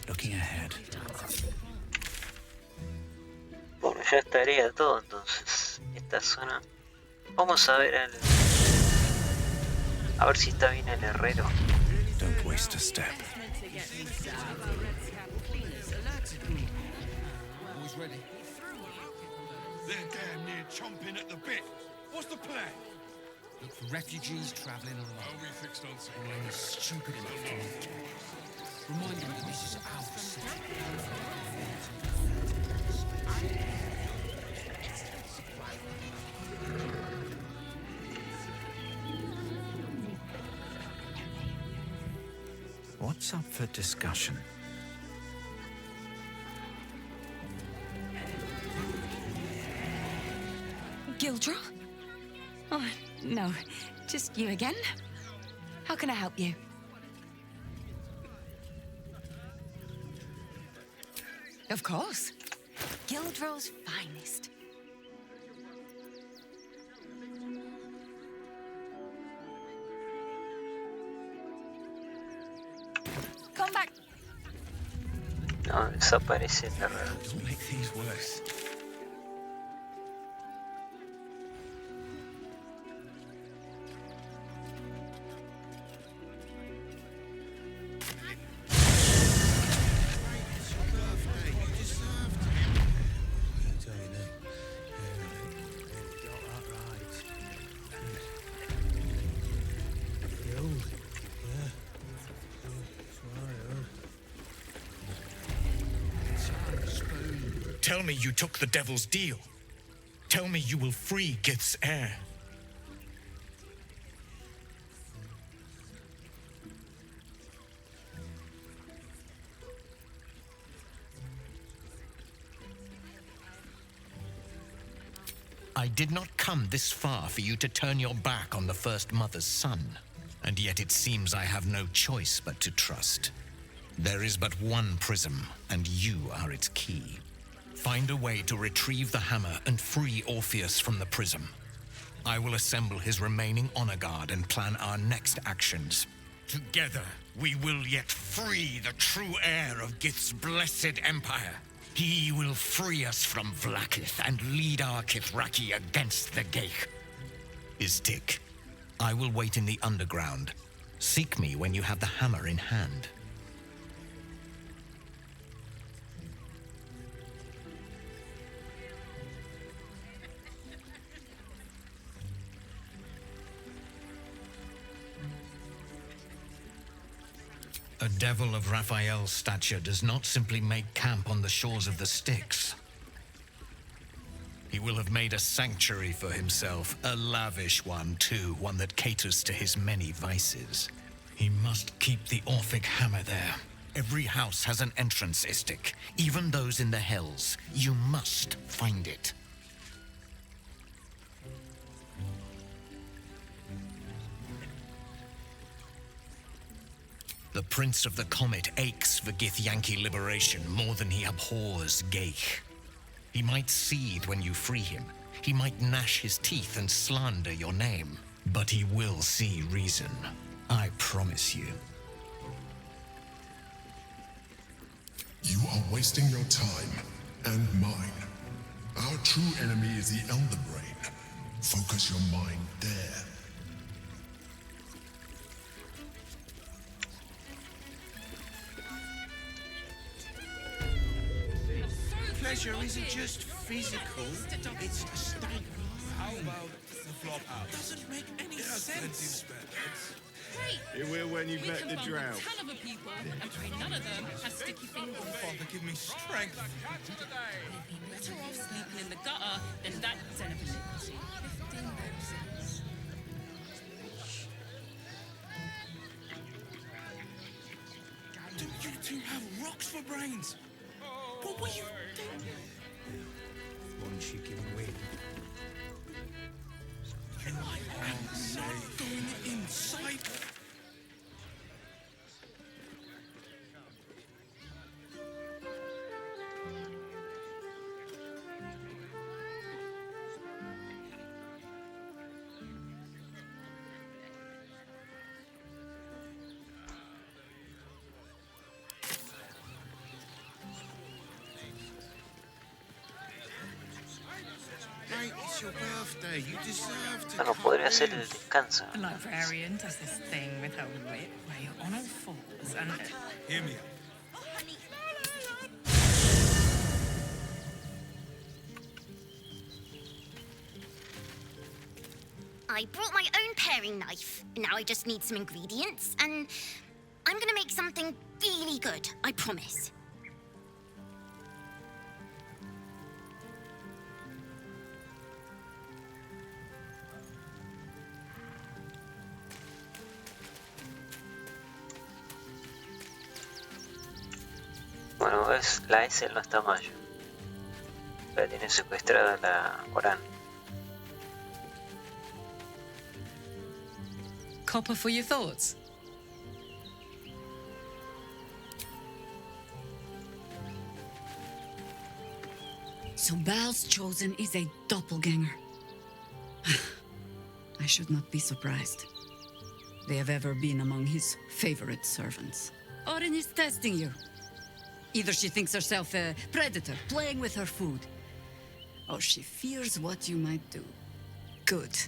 Looking ahead. Bueno, ya estaría todo entonces. Esta zona. Vamos a ver al... A ver si está bien el herrero. Don't waste a step. Always ready. They're damn near chomping at the bit. What's the plan? Look for refugees travelling along. Are we fixed on Or only stupid enough to leave. Remind them that this is our city. What's up for discussion? Gildra? Oh, no. Just you again? How can I help you? Of course. Gildra's finest. Come back. No, desaparece el herrero. Don't make things worse. Tell me you took the devil's deal. Tell me you will free Gith's heir. I did not come this far for you to turn your back on the First Mother's son, and yet it seems I have no choice but to trust. There is but one prism, and you are its key. Find a way to retrieve the hammer and free Orpheus from the prism. I will assemble his remaining honor guard and plan our next actions. Together, we will yet free the true heir of Gith's blessed empire. He will free us from Vlaakith and lead our Kithraki against the Geich. Istik, I will wait in the underground. Seek me when you have the hammer in hand. A devil of Raphael's stature does not simply make camp on the shores of the Styx. He will have made a sanctuary for himself, a lavish one too, one that caters to his many vices. He must keep the Orphic hammer there. Every house has an entrance, Istik, even those in the hells. You must find it. The Prince of the Comet aches for Githyanki liberation more than he abhors Geich. He might seethe when you free him. He might gnash his teeth and slander your name. But he will see reason. I promise you. You are wasting your time, and mine. Our true enemy is the Elder Brain. Focus your mind there. Pleasure isn't just physical, it's a state of mind. How about the flop house? Doesn't make any sense. It will when you've met the drought. Ton of people, and pray none of them have sticky fingers. Father, give me strength. You'd be better off sleeping in the gutter than that den of iniquity. 15 roses. Don't you two have rocks for brains? What were you doing? One she given away. I'm not going inside. Mate, it's your birthday. You deserve to No podría ser el descanso. The librarian does this thing with her whip where you're on all fours and... Hear me. I brought my own paring knife. Now I just need some ingredients, and I'm gonna make something really good, I promise. Bueno, ves, la S no está Mayo. La tiene secuestrada la Orán. Copper for your thoughts? So Baal's chosen is a doppelganger. I should not be surprised. They have ever been among his favorite servants. Orin is testing you. Either she thinks herself a predator, playing with her food, or she fears what you might do. Good.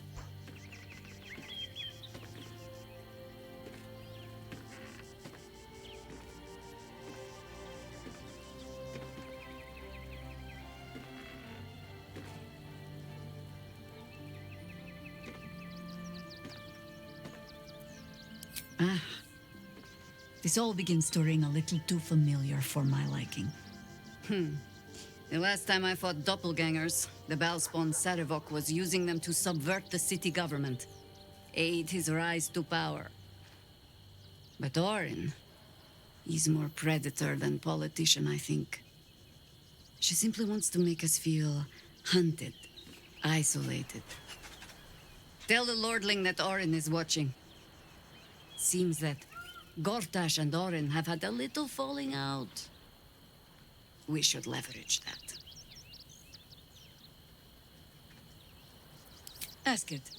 This all begins to ring a little too familiar for my liking. The last time I fought doppelgangers, the Balspawn Sarevok was using them to subvert the city government, aid his rise to power. But Orin, he's more predator than politician, I think. She simply wants to make us feel hunted, isolated. Tell the Lordling that Orin is watching. Seems that Gortash and Orin have had a little falling out. We should leverage that. Ask it.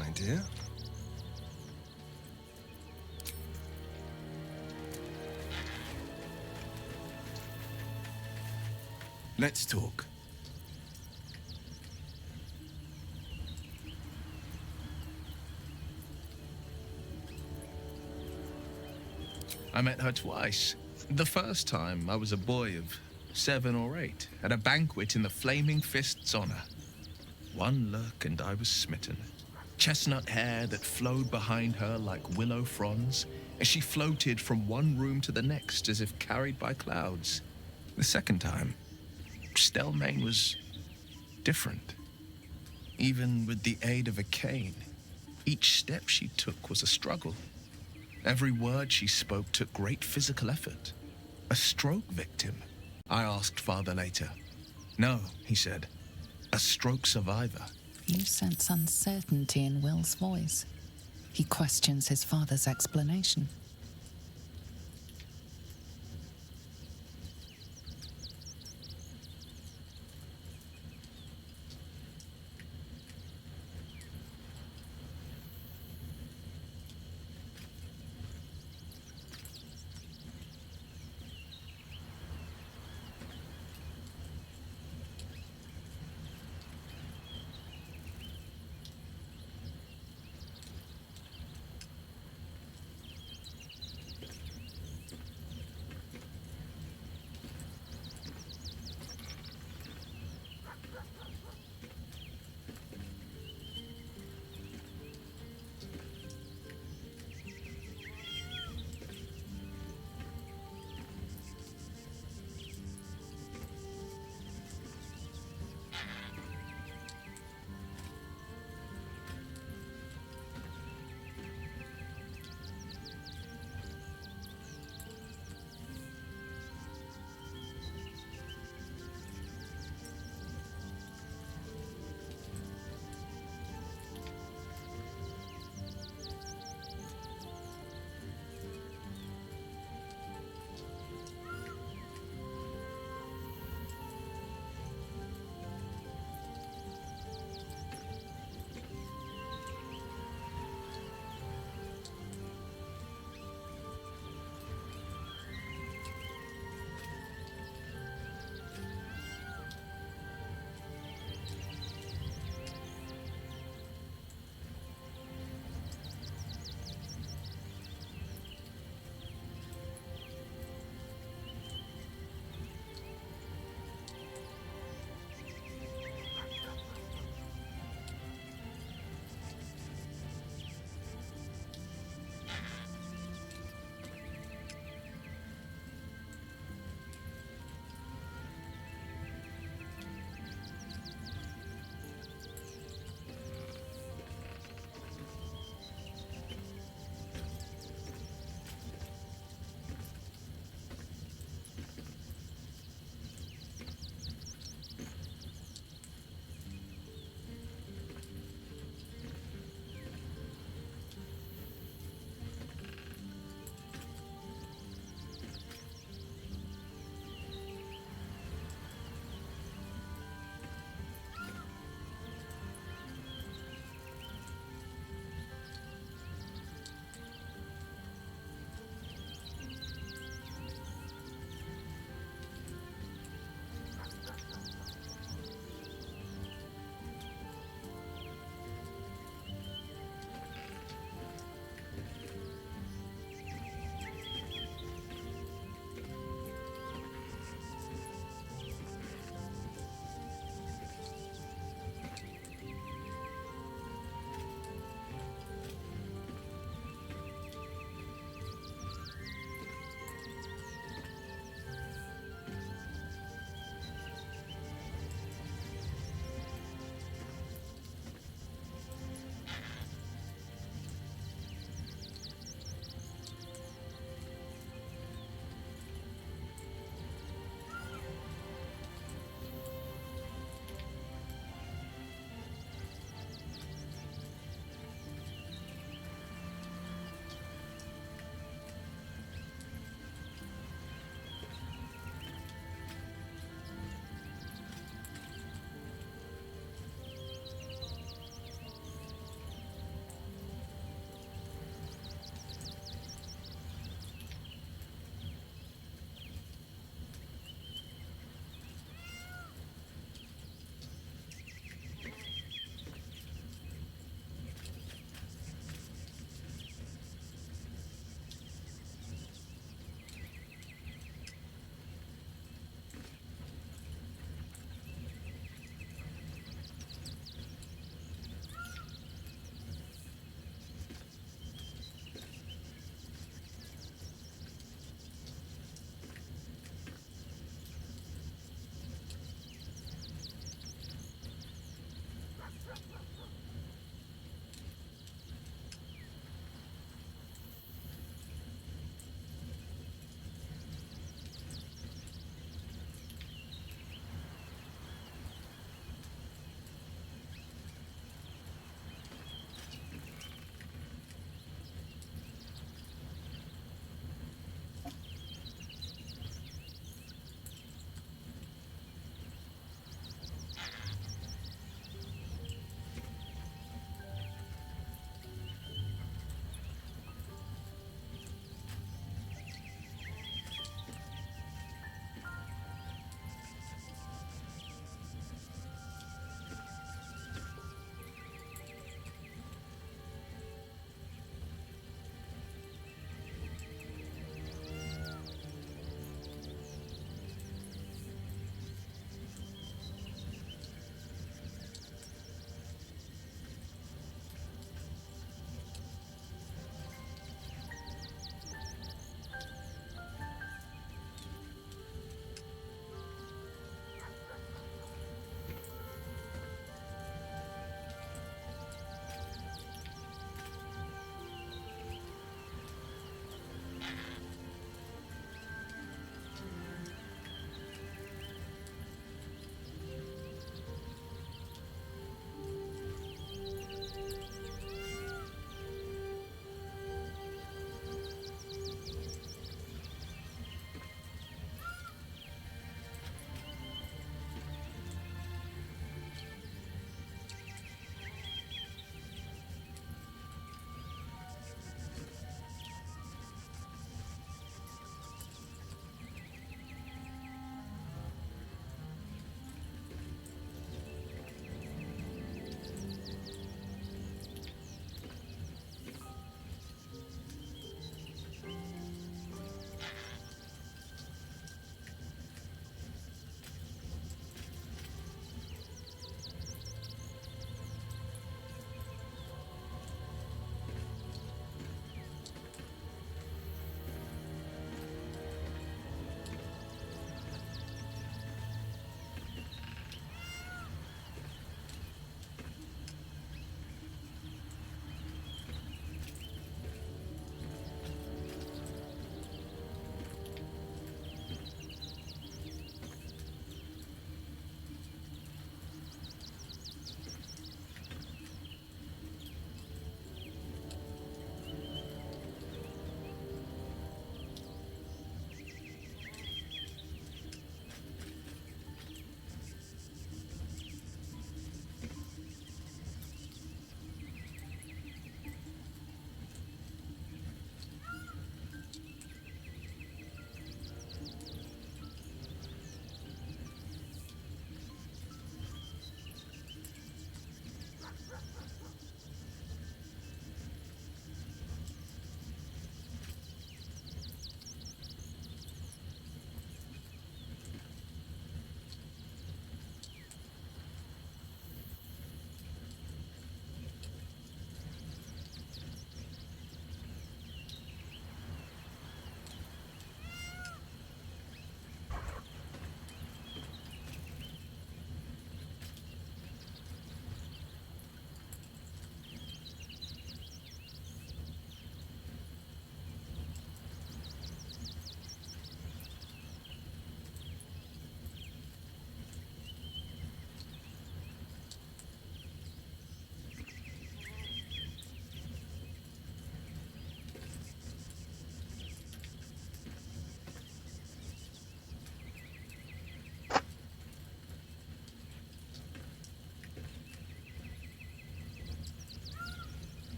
my dear. Let's talk. I met her twice. The first time, I was a boy of 7 or 8, at a banquet in the Flaming Fist's honor. One look and I was smitten. Chestnut hair that flowed behind her like willow fronds, as she floated from one room to the next as if carried by clouds. The second time, Stelmane was different. Even with the aid of a cane, each step she took was a struggle. Every word she spoke took great physical effort. A stroke victim? I asked father later. No, he said. A stroke survivor. You sense uncertainty in Will's voice. He questions his father's explanation.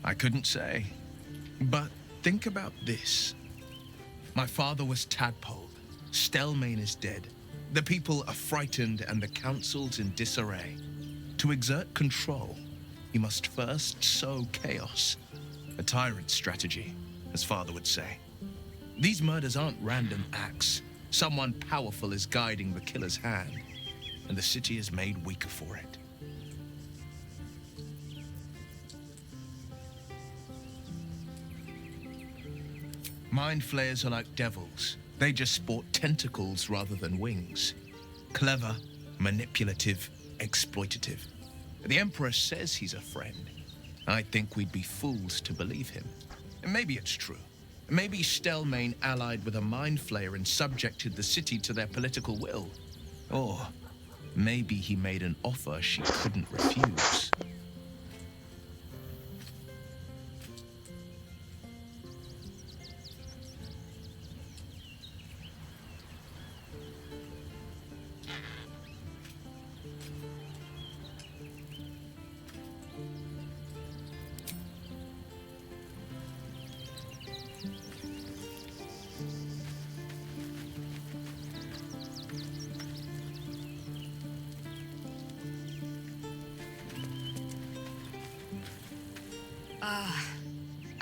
I couldn't say. But think about this. My father was tadpoled. Stelmane is dead. The people are frightened and the council's in disarray. To exert control, you must first sow chaos. A tyrant's strategy, as father would say. These murders aren't random acts. Someone powerful is guiding the killer's hand, and the city is made weaker for it. Mind flayers are like devils. They just sport tentacles rather than wings. Clever, manipulative, exploitative. The Emperor says he's a friend. I think we'd be fools to believe him. And maybe it's true. Maybe Stelmane allied with a mind flayer and subjected the city to their political will. Or maybe he made an offer she couldn't refuse.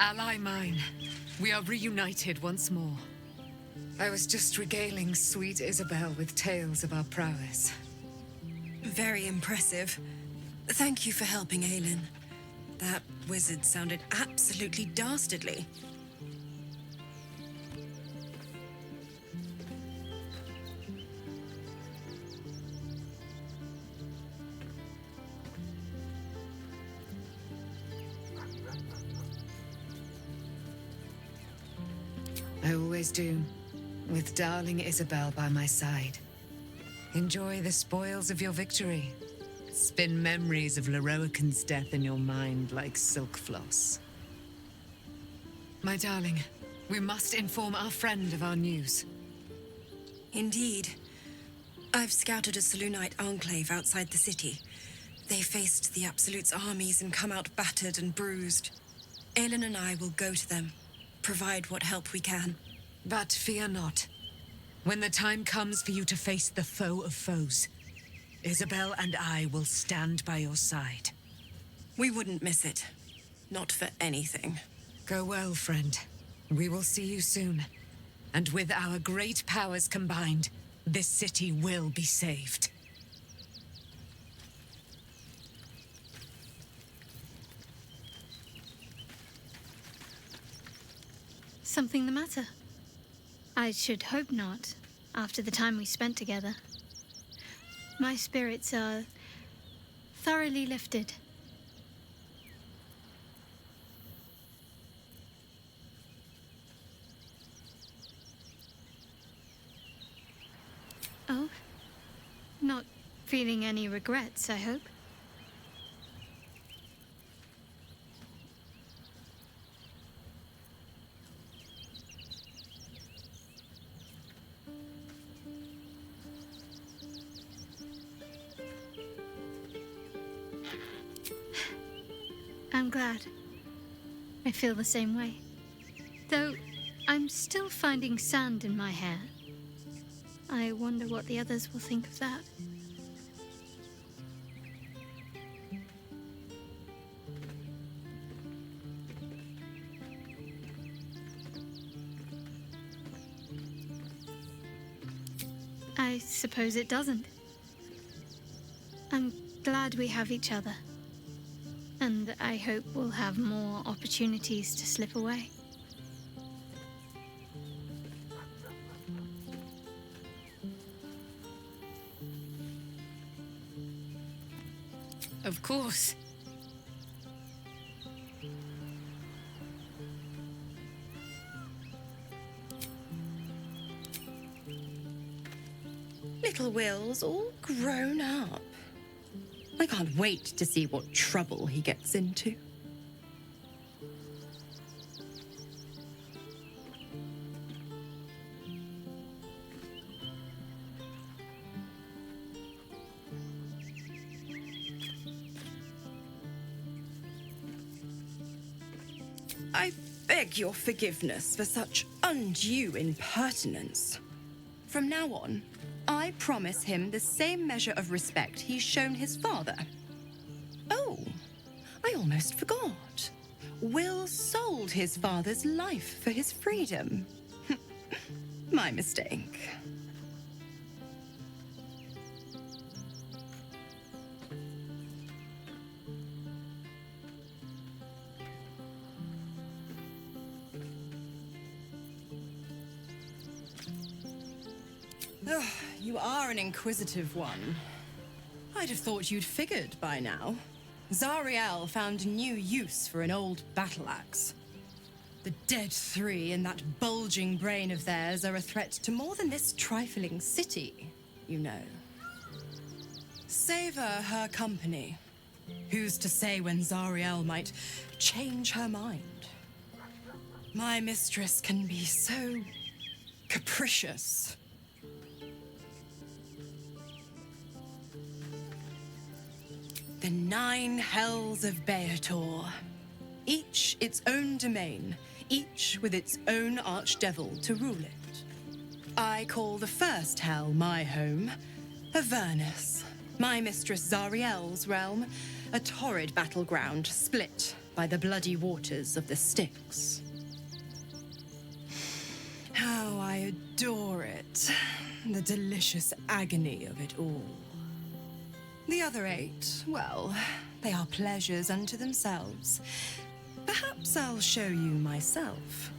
Ally mine, we are reunited once more. I was just regaling sweet Isabel with tales of our prowess. Very impressive. Thank you for helping Aelin. That wizard sounded absolutely dastardly. I always do, with darling Isabel by my side. Enjoy the spoils of your victory. Spin memories of Leroican's death in your mind like silk floss. My darling, we must inform our friend of our news. Indeed. I've scouted a Selûnite enclave outside the city. They faced the Absolute's armies and come out battered and bruised. Aelin and I will go to them. Provide what help we can. But fear not. When the time comes for you to face the foe of foes, Isabel and I will stand by your side. We wouldn't miss it. Not for anything. Go well, friend. We will see you soon. And with our great powers combined, this city will be saved. Something the matter? I should hope not, after the time we spent together. My spirits are thoroughly lifted. Oh? Not feeling any regrets, I hope? I'm glad. I feel the same way. Though I'm still finding sand in my hair. I wonder what the others will think of that. I suppose it doesn't. I'm glad we have each other. And I hope we'll have more opportunities to slip away. Of course. Little Will's all grown up. I can't wait to see what trouble he gets into. I beg your forgiveness for such undue impertinence. From now on, I promise him the same measure of respect he's shown his father. Oh, I almost forgot. Will sold his father's life for his freedom. My mistake. Oh, you are an inquisitive one. I'd have thought you'd figured by now. Zariel found new use for an old battle axe. The dead three in that bulging brain of theirs are a threat to more than this trifling city, you know. Savor her company. Who's to say when Zariel might change her mind? My mistress can be so capricious. The 9 hells of Beator. Each its own domain, each with its own archdevil to rule it. I call the first hell my home, Avernus, my mistress Zariel's realm, a torrid battleground split by the bloody waters of the Styx. How I adore it, the delicious agony of it all. The other 8, well, they are pleasures unto themselves. Perhaps I'll show you myself,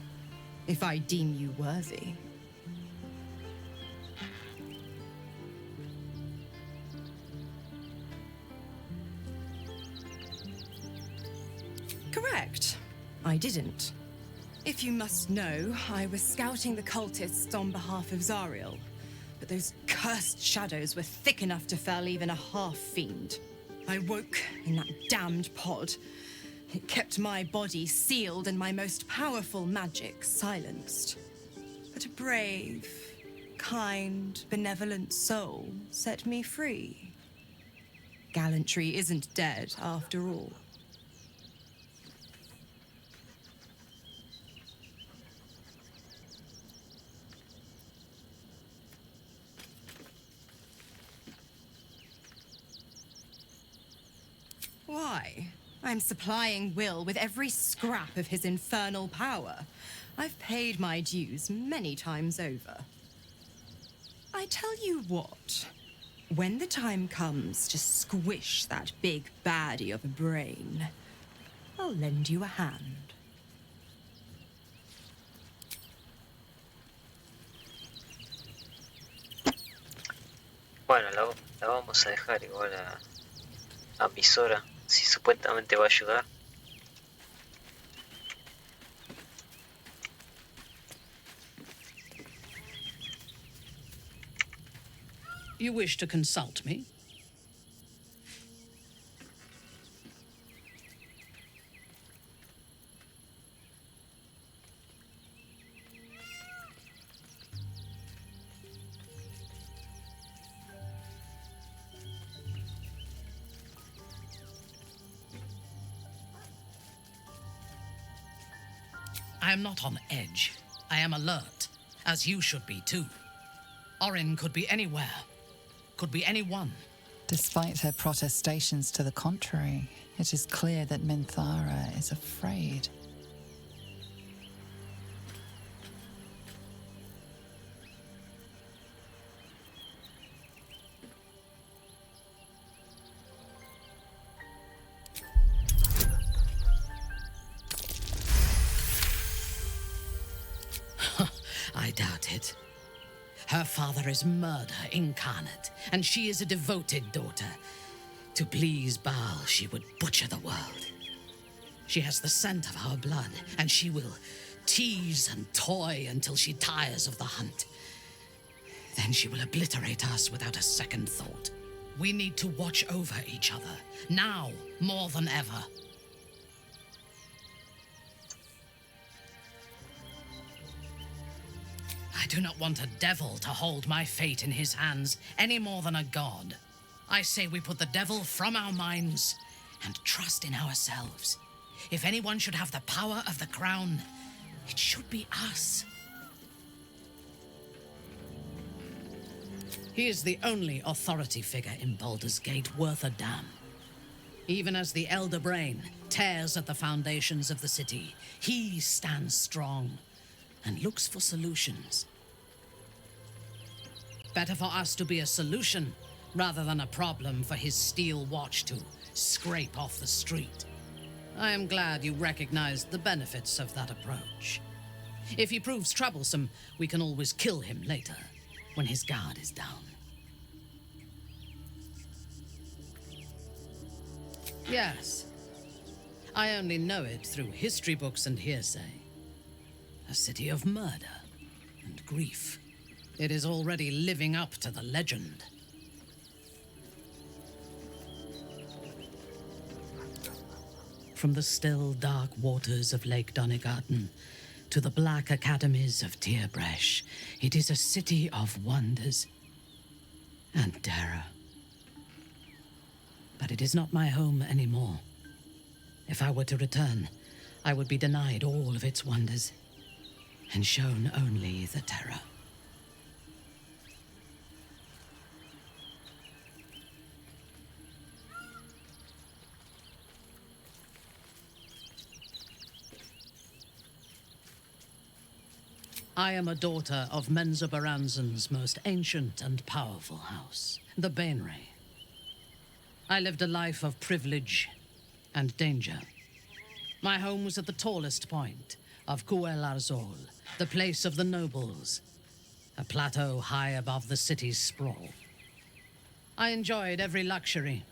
if I deem you worthy. Correct. I didn't. If you must know, I was scouting the cultists on behalf of Zariel. But those cursed shadows were thick enough to fell even a half-fiend. I woke in that damned pod. It kept my body sealed and my most powerful magic silenced. But a brave, kind, benevolent soul set me free. Gallantry isn't dead, after all. Why? I'm supplying Will with every scrap of his infernal power. I've paid my dues many times over. I tell you what, when the time comes to squish that big baddie of a brain, I'll lend you a hand. Bueno, la vamos a dejar igual a Misora, si supuestamente va a ayudar. You wish to consult me? I am not on edge. I am alert, as you should be too. Orin could be anywhere. Could be anyone. Despite her protestations to the contrary, it is clear that Minthara is afraid. I doubt it. Her father is murder incarnate, and she is a devoted daughter. To please Baal, she would butcher the world. She has the scent of our blood, and she will tease and toy until she tires of the hunt. Then she will obliterate us without a second thought. We need to watch over each other, now more than ever. I do not want a devil to hold my fate in his hands any more than a god. I say we put the devil from our minds and trust in ourselves. If anyone should have the power of the crown, it should be us. He is the only authority figure in Baldur's Gate worth a damn. Even as the Elder Brain tears at the foundations of the city, he stands strong and looks for solutions. Better for us to be a solution rather than a problem for his steel watch to scrape off the street. I am glad you recognized the benefits of that approach. If he proves troublesome, we can always kill him later, when his guard is down. Yes. I only know it through history books and hearsay. A city of murder and grief. It is already living up to the legend. From the still, dark waters of Lake Donegarten to the black academies of Tierbresh, it is a city of wonders and terror. But it is not my home anymore. If I were to return, I would be denied all of its wonders and shown only the terror. I am a daughter of Menzoberranzan's most ancient and powerful house, the Bainray. I lived a life of privilege and danger. My home was at the tallest point of Cuel Arzol, the place of the nobles, a plateau high above the city's sprawl. I enjoyed every luxury,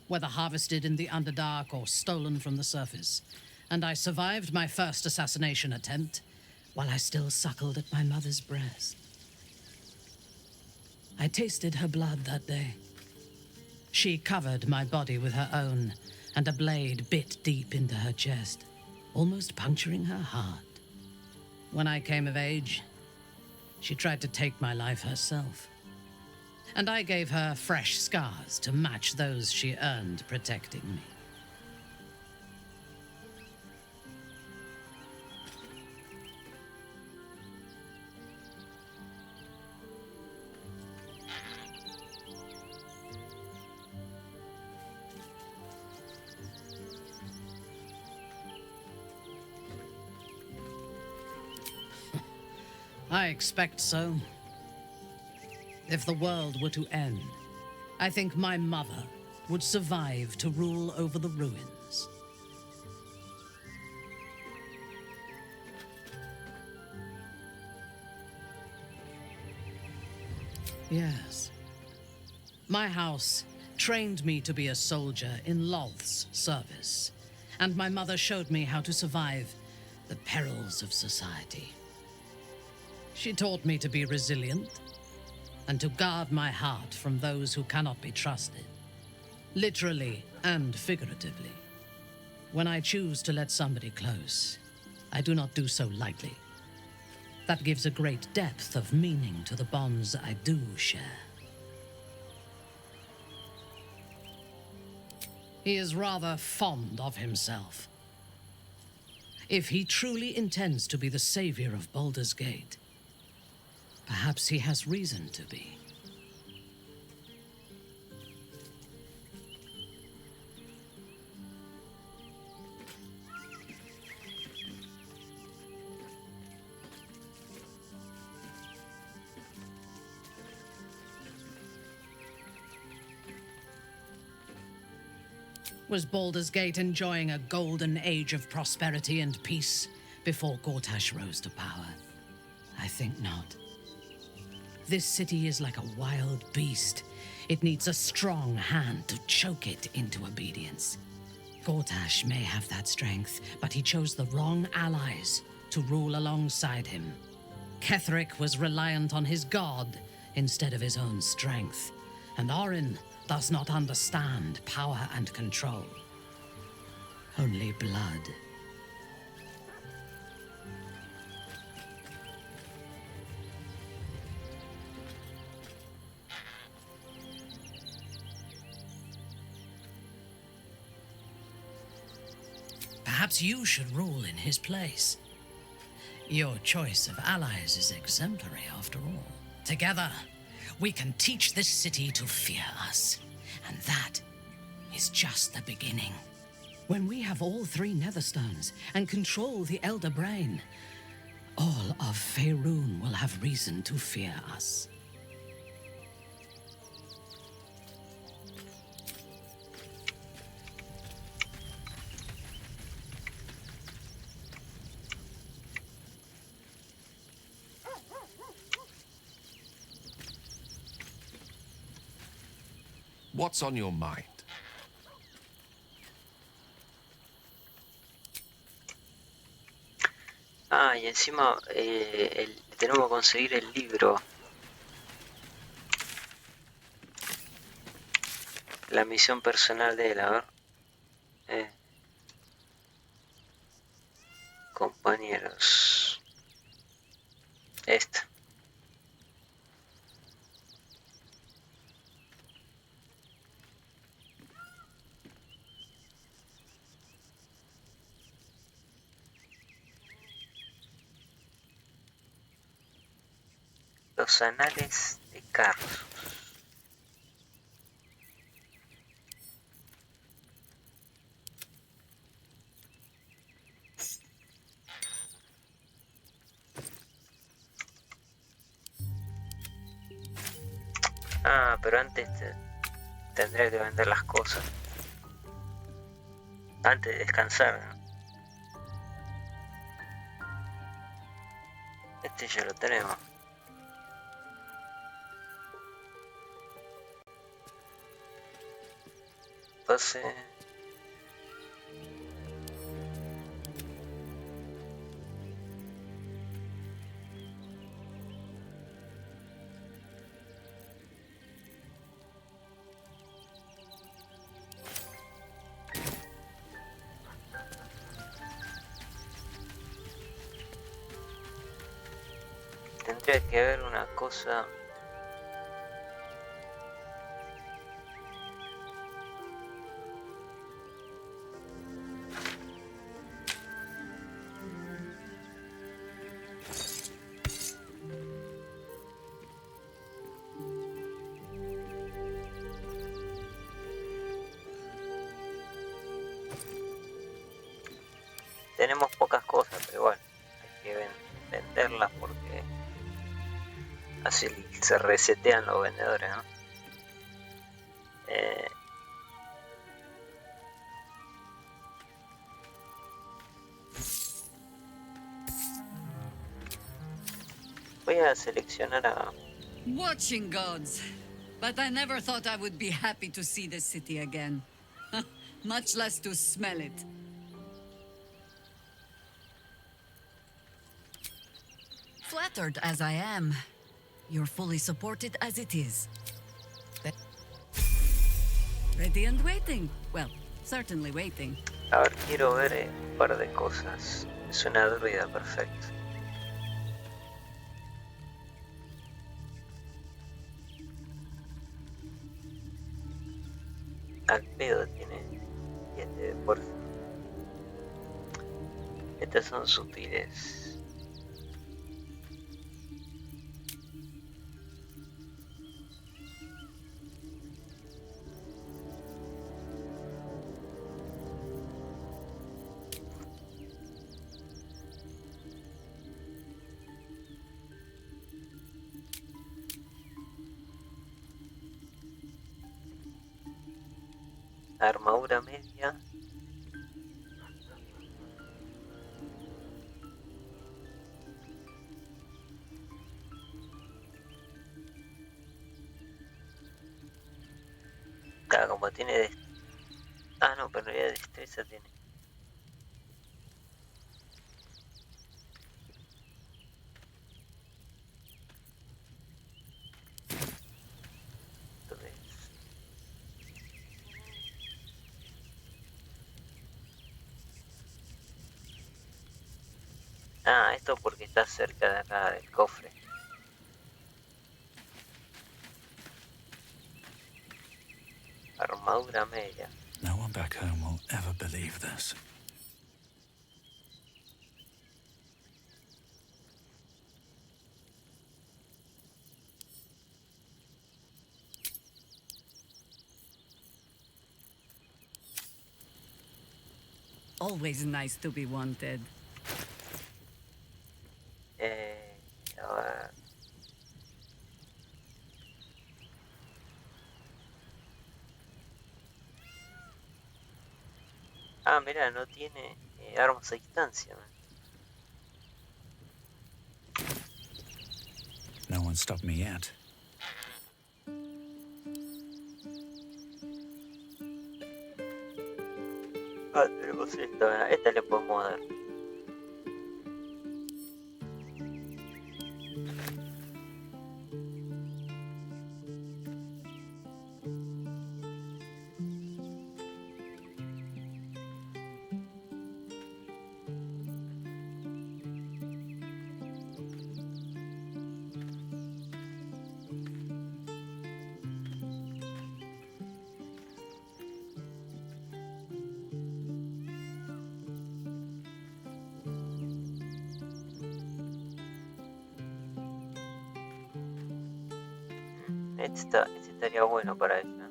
whether harvested in the Underdark or stolen from the surface, and I survived my first assassination attempt while I still suckled at my mother's breast. I tasted her blood that day. She covered my body with her own, and a blade bit deep into her chest, almost puncturing her heart. When I came of age, she tried to take my life herself, and I gave her fresh scars to match those she earned protecting me. I expect so. If the world were to end, I think my mother would survive to rule over the ruins. Yes. My house trained me to be a soldier in Loth's service, and my mother showed me how to survive the perils of society. She taught me to be resilient and to guard my heart from those who cannot be trusted, literally and figuratively. When I choose to let somebody close, I do not do so lightly. That gives a great depth of meaning to the bonds I do share. He is rather fond of himself. If he truly intends to be the savior of Baldur's Gate, perhaps he has reason to be. Was Baldur's Gate enjoying a golden age of prosperity and peace before Gortash rose to power? I think not. This city is like a wild beast. It needs a strong hand to choke it into obedience. Gortash may have that strength, but he chose the wrong allies to rule alongside him. Ketheric was reliant on his god instead of his own strength, and Orin does not understand power and control. Only blood. Perhaps you should rule in his place. Your choice of allies is exemplary, after all. Together, we can teach this city to fear us. And that is just the beginning. When we have all 3 Netherstones and control the Elder Brain, all of Faerun will have reason to fear us. What's on your mind? Ah, y encima tenemos que conseguir el libro. La misión personal de él, a ver. Compañeros. Esta. Los anales de Carlos. Ah, pero antes tendría que vender las cosas. Antes de descansar, ¿no? Este ya lo tenemos. Entonces... tendría que haber una cosa... Tenemos pocas cosas, pero bueno, hay que venderlas porque así se resetean los vendedores, ¿no? Voy a seleccionar a... Watching gods. But I never thought I would be happy to see this city again. Much less to smell it. Flattered as I am, you're fully supported as it is. Ready and waiting. Well, certainly waiting. A ver, quiero ver un par de cosas. Es una druida, perfecto. Al pedo tiene 7 de fuerza. Estas son sutiles. Armadura media. Claro, como tiene ah, no, pero en realidad destreza tiene. Ah, esto porque está cerca de acá del cofre. Armadura media. No one back home will ever believe this. always nice to be wanted. A ver. Ah, mira, no tiene armas a distancia. No one stopped me yet. Ah, tenemos esta. Esta le podemos dar. Este estaría bueno para ella.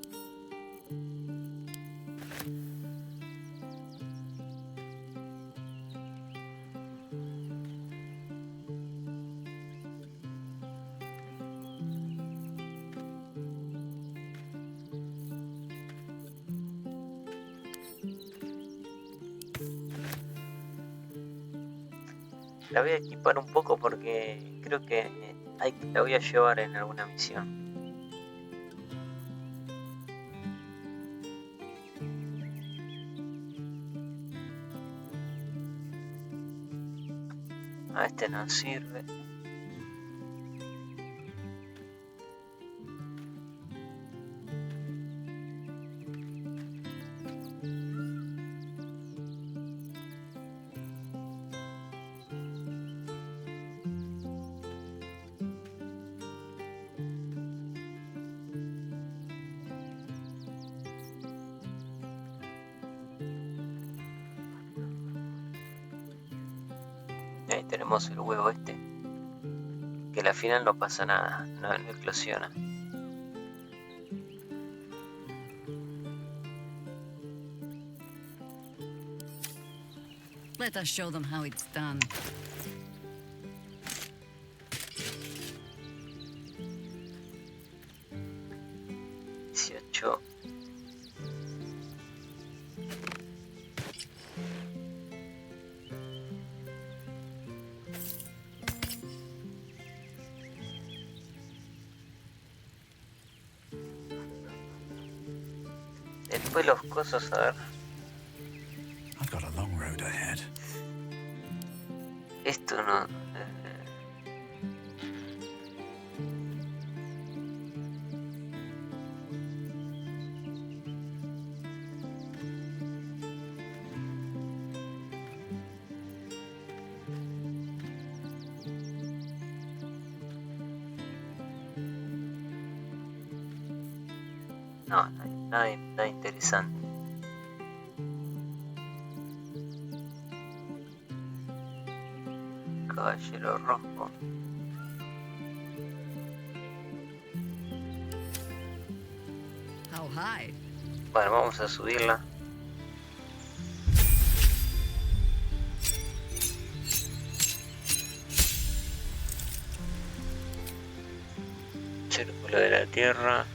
La voy a equipar un poco porque creo que la voy a llevar en alguna misión. A este no sirve. Ahí tenemos el huevo este, que al final no pasa nada, no eclosiona. Let us show them how it's done. Después los cosos, a ver. I've got a long road ahead. Esto no. No, nada interesante. Caballero rojo. How high? Bueno, vamos a subirla. Círculo de la Tierra.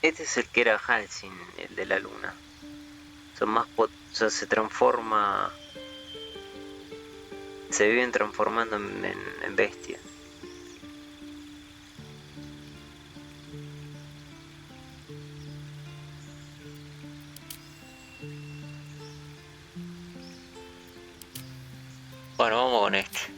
Este es el que era Halsin, el de la luna. Son más o sea, se transforma. Se viven transformando en bestias. Bueno, vamos con este.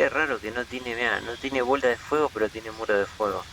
Qué raro que no tiene, mira, no tiene bola de fuego, pero tiene muro de fuego.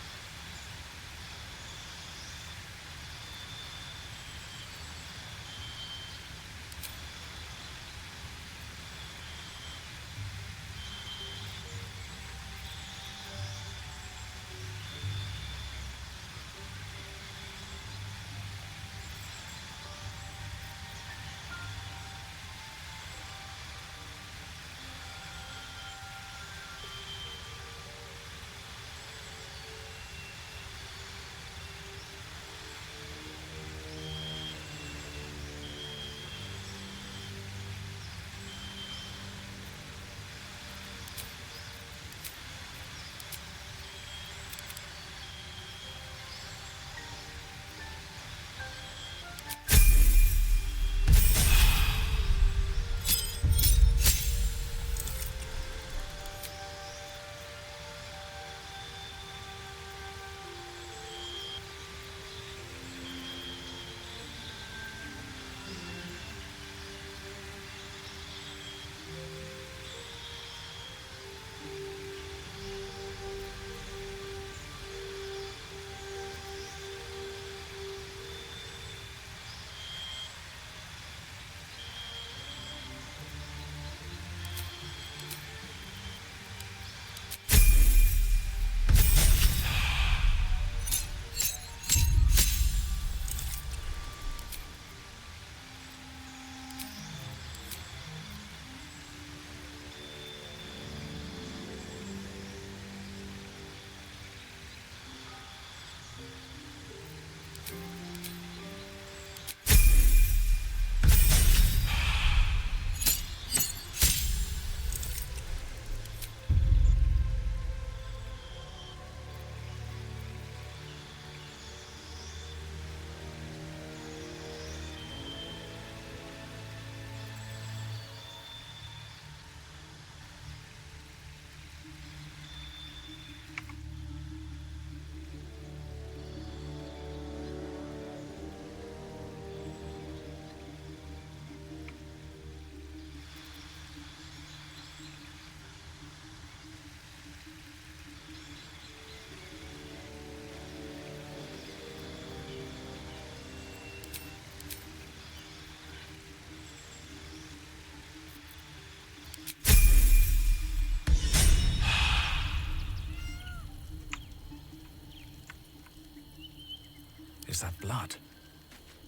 is that blood?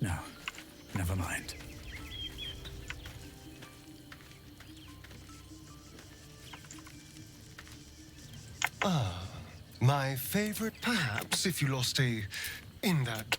No, never mind. Ah, my favorite perhaps if you lost in that